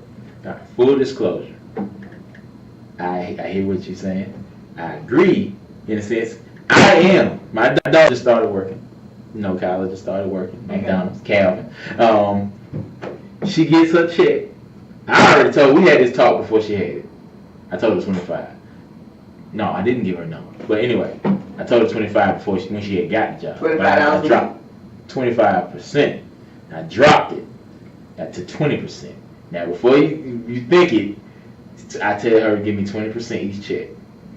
Full disclosure, I hear what you're saying. I agree in a sense. I am. My daughter just started working. No college, just started working. McDonald's, Calvin. She gets her check. I already told. We had this talk before she had it. I told her 25. No, I didn't give her a number. But anyway, I told her 25 before when she had got the job. $25. I dropped 25%. I dropped it to 20%. Now, before you think it, I tell her to give me 20% each check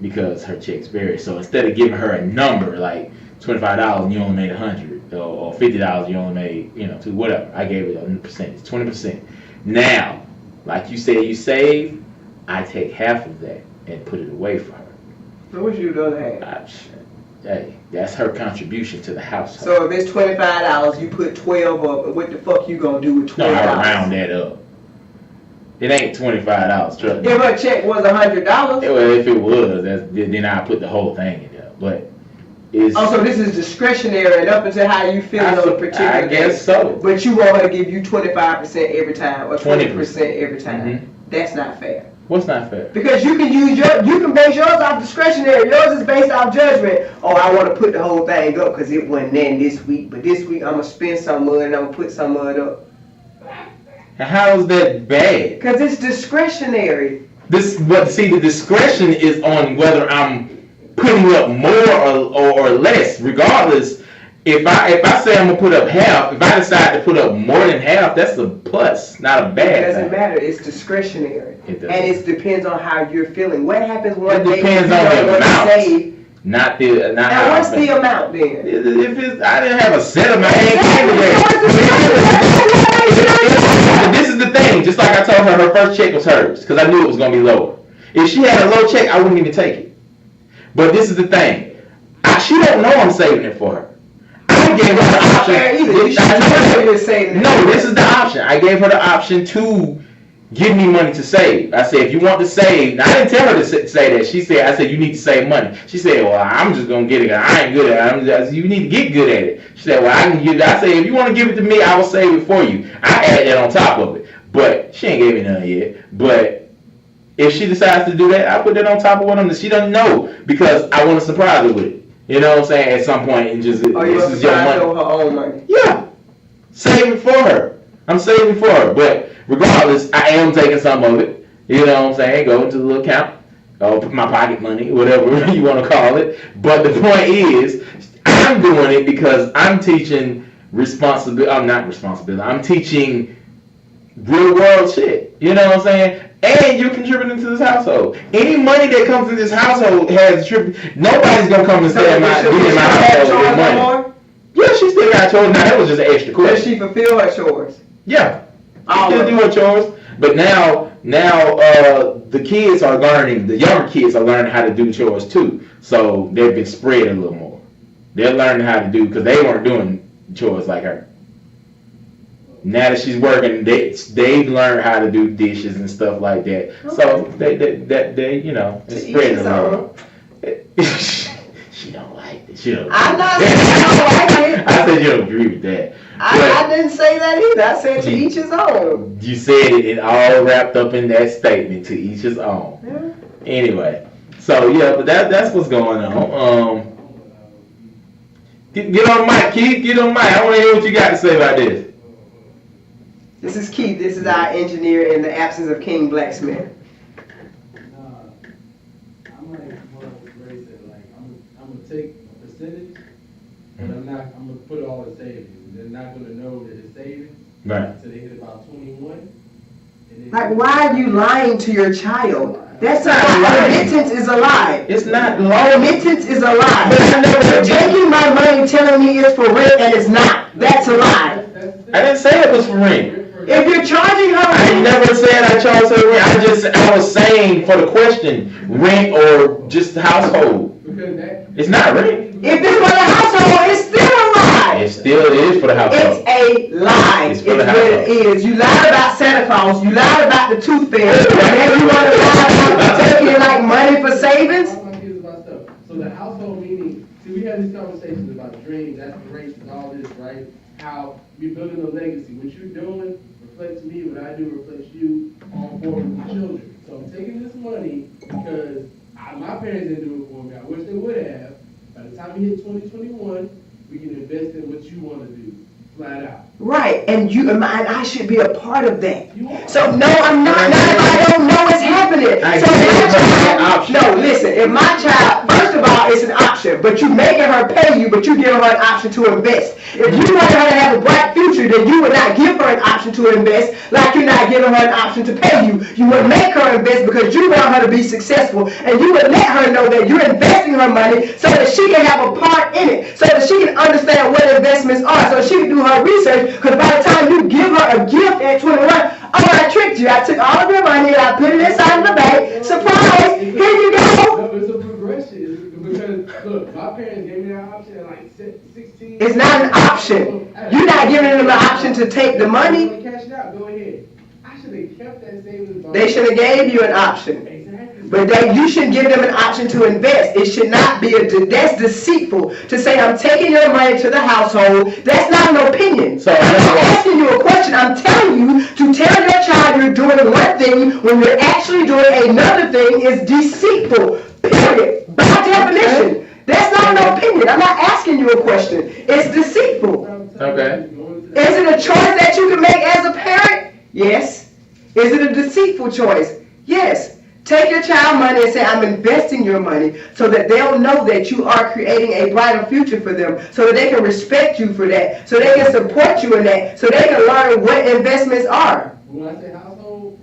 because her checks vary. So instead of giving her a number like $25 and you only made $100, or $50 you only made, $2, whatever, I gave it a percentage, 20%. Now, like you say, you save, I take half of that and put it away for her. So what you do the other half? Hey, that's her contribution to the household. So if it's $25, you put 12 up. What the fuck you gonna do with $12? No, I round that up. It ain't $25, trust me. If her check was $100, well, if it was, then I put the whole thing in there. But is. Oh, so this is discretionary and up until how you feel on a particular I guess so. But you want her to give you 25% every time or 20% every time. Mm-hmm. That's not fair. What's not fair? Because you can base yours off discretionary. Yours is based off judgment. Oh, I want to put the whole thing up because it wasn't in this week, but this week I'm gonna spend some of it and I'm gonna put some of it up. And how is that bad? Because it's discretionary. But see, the discretion is on whether I'm putting up more or less. Regardless, if I say I'm gonna put up half, if I decide to put up more than half, that's a plus, not a bad. It doesn't thing. matter. It's discretionary, It doesn't. and it depends on how you're feeling. What happens one It day depends you on don't the want to amount. save? Not Now, how what's I the feel. amount then? If it's, I didn't have a set amount. This is the thing. Just like I told her first check was hers because I knew it was gonna be lower. If she had a low check, I wouldn't even take it. But this is the thing. She don't know I'm saving it for her. I gave her the option. No, this is the option. I gave her the option to give me money to save. I said, if you want to save, now I didn't tell her to say that. I said, you need to save money. She said, well, I'm just going to get it. I ain't good at it. I said, you need to get good at it. She said, well, I can give it. I said, if you want to give it to me, I will save it for you. I add that on top of it. But she ain't gave me none yet. But if she decides to do that, I put that on top of what she doesn't know because I want to surprise her with it. You know what I'm saying? At some point, and just this is your money. Her own money. Yeah, save it for her. I'm saving for her, but regardless, I am taking some of it. You know what I'm saying? Go into the little account, put my pocket money, whatever you want to call it. But the point is, I'm doing it because I'm teaching responsibility. I'm not responsibility. I'm teaching real world shit. You know what I'm saying? And you're contributing to this household. Any money that comes in this household has nobody's gonna come and stay in my household with money. Yeah, she still got chores. Now that was just an extra question. Does she fulfill her chores? Yeah, she still do her chores. But now the kids are learning. The younger kids are learning how to do chores too. So they've been spread a little more. They're learning how to do because they weren't doing chores like her. Now that she's working, they've learned how to do dishes and stuff like that. Okay. So they you know, it's spreading around. She don't like it. She don't. I'm not saying I don't like it. I said you don't agree with that. I didn't say that either. I said to each his own. You said it all wrapped up in that statement. To each his own. Yeah. Anyway, so yeah, but that's what's going on. Get on mic, Keith. Get on mic. I want to hear what you got to say about this. This is Keith. This is our engineer in the absence of King Blacksmith. I'm like what Ray said. Like I'm gonna take a percentage, but I'm gonna put all the savings. They're not gonna know that it's savings until they hit about 21. Like, why are you lying to your child? That's not a lie. Remittance is a lie. It's not lying. Remittance is a lie. You're taking my money, telling me it's for rent, and it's not. That's a lie. I didn't say it was for rent. If you're charging her rent, I never said I charged her rent. I was saying for the question, rent or just household. It's not rent. If it's for the household, it's still a lie. It still is for the household. It's a lie. It's for the household. What it is. You lied about Santa Claus. You lied about the tooth fairy. And then you want to lie about taking like money for savings. So the household meaning, see, we had these conversations about dreams, aspirations, all this, right? How we're building a legacy. What you're doing reflects me. What I do reflects you on board with the children. So I'm taking this money because my parents didn't do it for me. I wish they would have. By the time you hit 2021, we can invest in what you want to do, flat out. Right, and I should be a part of that. So no, I'm not. Not if I don't know it's happening. So my child, no, listen. If my child, first of all, it's an option, but you making her pay you, but you giving her an option to invest. If you want her to have a bright future, then you would not give her an option to invest, like you're not giving her an option to pay you. You would make her invest because you want her to be successful, and you would let her know that you're investing her money so that she can have a part in it, so that she can understand what investments are, so she can do her research. Because by the time you give her a gift at 21, I tricked you. I took all of your money and I put it inside of the bank. Surprise! Here you go. No, it's a progression. Because look, my parents gave me that option at like 16. It's not an option. You're not giving them the option to take the money. Cash it out. Go ahead. I should have kept that savings. They should have gave you an option. Exactly. But you shouldn't give them an option to invest. It should not be that's deceitful to say I'm taking your money to the household. That's not an opinion. So I'm not asking you a question. I'm telling you to tell your child you're doing one thing when you're actually doing another thing is deceitful. Period. By definition. That's not an opinion. I'm not asking you a question. It's deceitful. Okay. Is it a choice that you can make as a parent? Yes. Is it a deceitful choice? Yes. Take your child money and say, I'm investing your money so that they'll know that you are creating a brighter future for them, so that they can respect you for that, so they can support you in that, so they can learn what investments are. When I say household,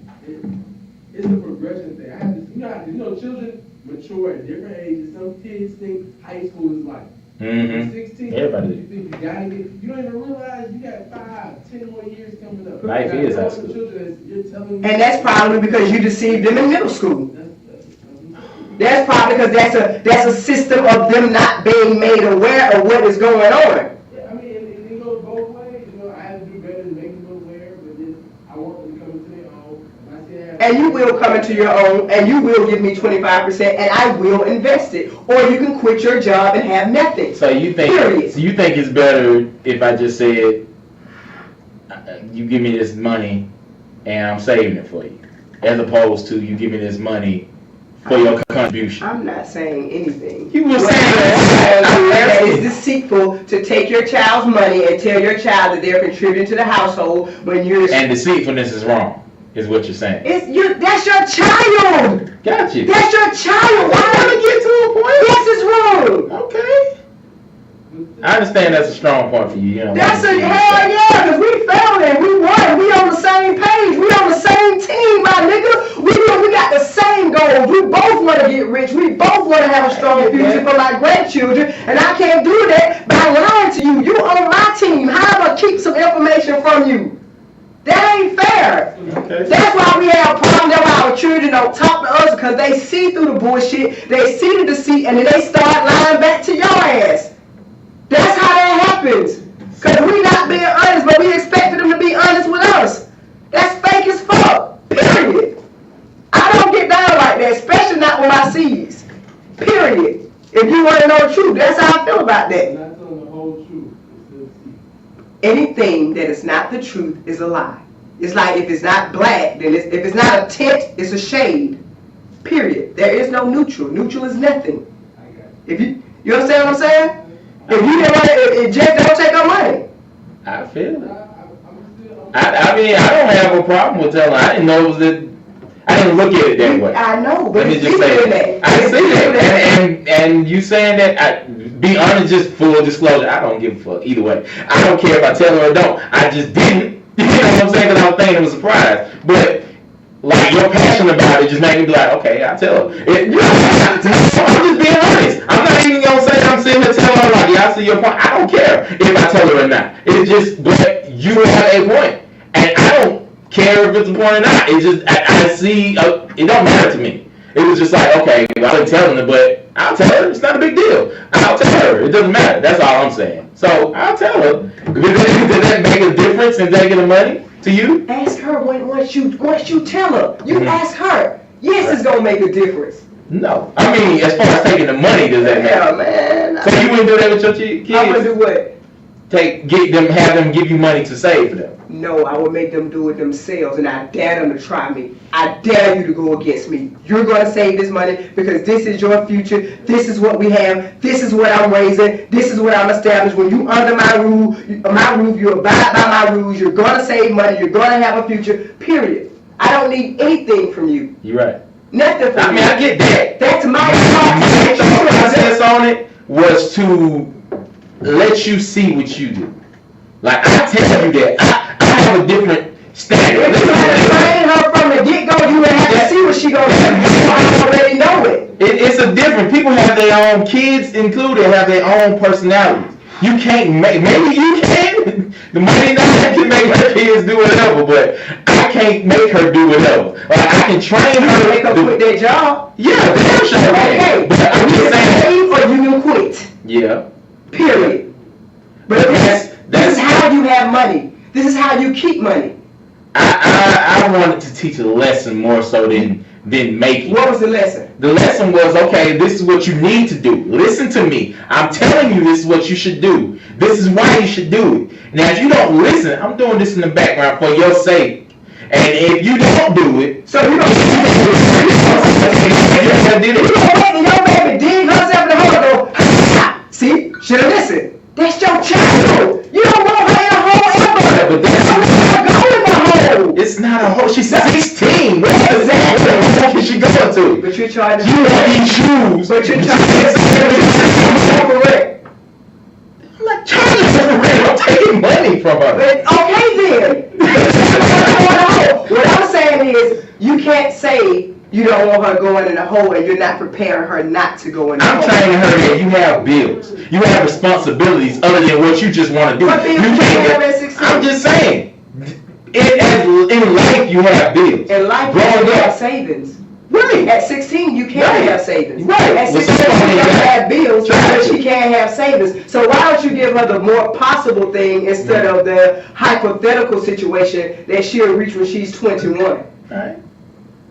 it's a progression thing. I have to, children mature at different ages. Some kids think high school is life. Mm-hmm. 16, everybody. You think you gotta get, you don't even realize you got 5, 10 more years coming up. Life is high school. And that's probably because you deceived them in middle school. That's probably because that's a system of them not being made aware of what is going on. Yeah, I mean, it goes both ways. I have to do better than making them aware, but then I want them to come into their own. And you will come into your own, and you will give me 25%, and I will invest it. Or you can quit your job and have nothing. So you think it's better if I just said, you give me this money and I'm saving it for you, as opposed to you give me this money for your contribution? I'm not saying anything. You were saying that it's deceitful to take your child's money and tell your child that they're contributing to the household when you're... And deceitfulness is wrong, is what you're saying. That's your child. Gotcha. That's your child. Why Why would get to a point? This is wrong. Okay. I understand that's a strong point for you. That's a hell yeah, because we family, we won, we on the same page, we on the same team, my nigga. We got the same goals. We both want to get rich. We both want to have a strong future for my grandchildren, and I can't do that by lying to you. You on my team. How am I keep some information from you? That ain't fair. Okay. That's why we have problems. That's why our children don't talk to us, because they see through the bullshit, they see the deceit, and then they start lying back to your ass. That's how that happens. Because we not being honest, but we expected them to be honest with us. That's fake as fuck. Period. I don't get down like that, especially not with my seeds. Period. If you want to know the truth, that's how I feel about that. Not telling the whole truth. Anything that is not the truth is a lie. It's like if it's not black, then if it's not a tint, it's a shade. Period. There is no neutral. Neutral is nothing. If you understand what I'm saying? If you didn't want it, if Jeff don't take our money. I feel it. I mean, I don't have a problem with telling. I didn't know it was that. I didn't look at it that way. I know, but Let me it's just say that. I see that. And you saying that, be honest, just full disclosure, I don't give a fuck either way. I don't care if I tell her or don't. I just didn't. You know what I'm saying? Because I was thinking it was a surprise. But, like, your passion about it just made me be like, okay, I'll tell her. I'm just being honest. I'm not even going to say I'm sitting here telling her, like, yeah, I see your point. I don't care if I tell her or not. It's just, but you have a point. And I don't care if it's a point or not. It's just, I see, it don't matter to me. It was just like, okay, I wasn't telling her, but I'll tell her. It's not a big deal. I'll tell her. It doesn't matter. That's all I'm saying. So, I'll tell her. Does that make a difference in taking the money to you? Ask her once you tell her. You ask her. Yes, it's going to make a difference. No. I mean, as far as taking the money, does that matter? Yeah, man. So you wouldn't do that with your kids? I would do what? Have them give you money to save for them. No, I would make them do it themselves, and I dare them to try me. I dare you to go against me. You're going to save this money because this is your future. This is what we have. This is what I'm raising. This is what I'm established. When you under my roof, you abide by my rules. You're going to save money. You're going to have a future, period. I don't need anything from you. You're right. Nothing from you. I get that. That's my process on it was to let you see what you do. Like, I tell you that I have a different standard. If you had to train her from the get-go, you would have to see what she gonna do. I already know it. It's a different. People have their own, kids included, have their own personalities. You can't make, maybe you can. The money now can make her kids do whatever, but I can't make her do whatever. Like, I can train her. Make her quit their job? Yeah, damn sure. Okay, but I'm just saying. Or you can quit. Yeah. Period. But this is how you have money. This is how you keep money. I wanted to teach a lesson more so than making. What was the lesson? The lesson was, okay, this is what you need to do. Listen to me. I'm telling you this is what you should do. This is why you should do it. Now, if you don't listen, I'm doing this in the background for your sake. And if you don't do it, So you don't your baby dig herself in the hole and go, ha! See? Should've listened. That's your child. You don't want her in a hole ever. But that's go in the hole. it's not a whole. She's 16. What exactly is she going to? But you're trying to. You want these shoes. But you're trying to. Correct. I'm not charging her for rent. I'm taking money from her. Okay then. What I'm saying is, you can't say you don't want her going in the hole and you're not preparing her not to go in the hole. I'm training her that you have bills. You have responsibilities other than what you just want to do. What bills You you can't. have at 16? I'm just saying. In life, you have bills. In life, Growing you have up. savings. Right. At 16, you can't Right. have savings. Right. At Well, 16, she somebody doesn't got- have bills, but Right. she can't have savings. So why don't you give her the more possible thing instead of the hypothetical situation that she'll reach when she's 21? Alright.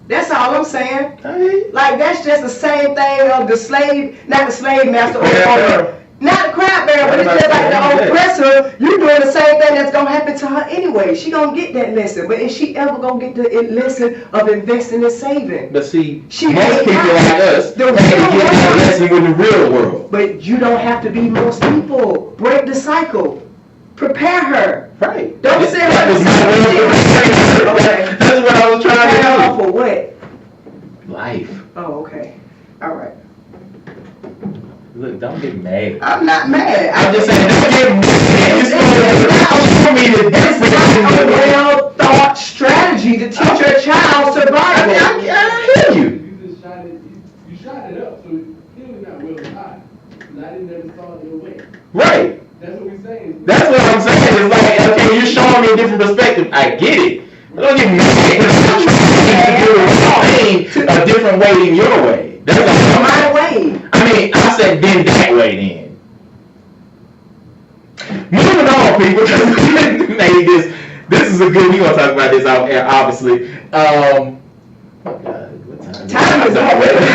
That's all I'm saying. Alright. Like, that's just the same thing of the slave, not the slave master, Yeah. not the crab bearer, but it's just like the oppressor. You doing the same thing that's gonna happen to her anyway. She gonna get that lesson, but is she ever gonna get the lesson of investing and saving? But see, She most ain't people got like us the had to real get that world. lesson with the real world. But you don't have to be most people. Break the cycle. Prepare her. Right. Don't say that was my way of Okay. That's what I was trying Prepare her to for what? do. Life. Oh, okay. All right. Look, don't get mad. I'm not mad. I'm just saying, don't get mad. You're supposed to me the It's not a difference. well thought strategy to teach your child survival. I hear you. You just shot it. You shot it up, so it's clearly not well high. And I didn't never saw it in a way. Right. That's what we're saying. That's what I'm saying. It's like, okay, you're showing me a different perspective. I get it. But don't get mad because I'm trying to do a different way than your way. That's all I'm My saying. way. I mean, I said then that way then. Moving on, people. Maybe this is a good. We gonna talk about this out here, obviously. Oh God, what time? Time is already.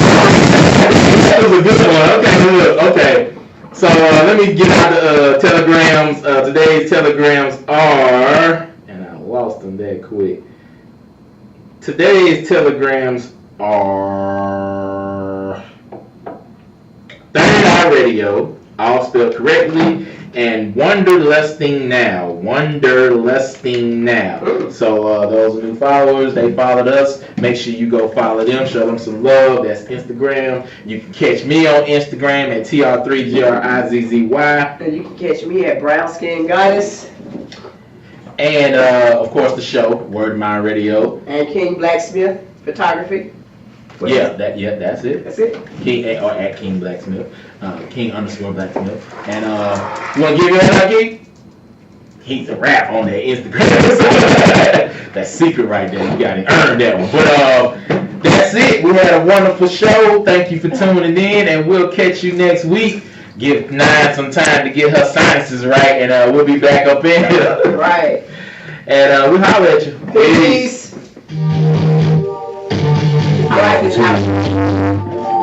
That was a good one. Okay, look. Okay. So let me get out the telegrams. Today's telegrams are, and I lost them that quick. Today's telegrams are Third Eye Radio, all spelled correctly, and Wonderlusting Now. Wonderlusting Now. So those are new followers. They followed us. Make sure you go follow them. Show them some love. That's Instagram. You can catch me on Instagram at TR3GRIZZY. And you can catch me at Brown Skin Goddess And of course the show, Word of Mind Radio. and King Blacksmith Photography. What is Yeah, it? that's it. That's it. King or at King Blacksmith, King_Blacksmith. And you wanna give me that, King? He's a rap on that Instagram. That's secret right there. You gotta earn that one. But that's it. We had a wonderful show. Thank you for tuning in, and we'll catch you next week. Give Nine some time to get her sinuses right, and we'll be back up in here. Right. And we'll holler at you. Peace. I like this outro.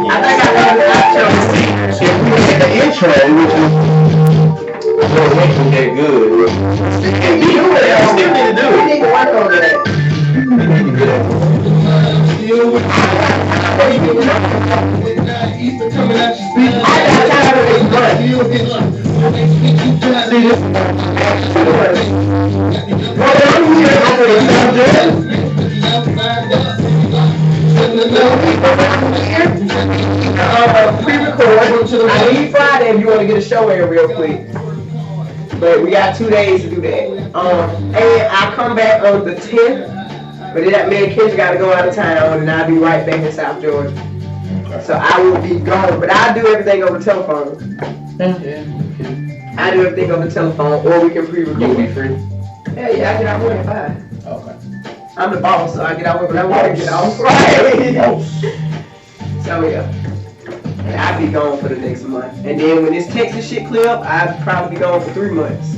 I think I like the outro. If we get the intro, which was that good. And we still need to do We it. need to work on that. I got tired of this butt. See this? Well, I'm here over the pre-record. I need Friday if you want to get a show in real quick. But we got 2 days to do that. And I come back on the 10th. But then me and Kendra got to go out of town, and I'll be right back in South Georgia. So I will be gone. But I'll do everything over the telephone. I do everything over the telephone, or we can pre-record. You be free? Yeah, I get out work at 5. Okay. I'm the boss, so I get out work when I want to get off. Right. So yeah. And I'll be gone for the next month. And then when this Texas shit clear up, I'll probably be gone for 3 months.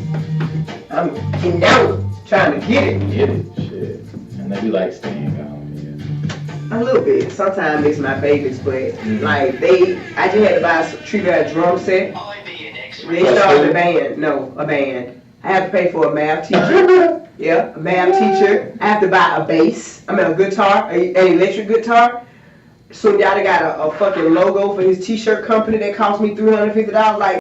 I'm getting down, trying to get it. Get it, shit. And they be like staying gone, A little bit. Sometimes it's my favorites, but like I just had to buy a Trivia drum set. IBNX. They started a band. No, a band. I have to pay for a math teacher. Yeah, a math teacher. I have to buy a bass. A guitar, an electric guitar. So y'all got a fucking logo for his t-shirt company that cost me $350. Like.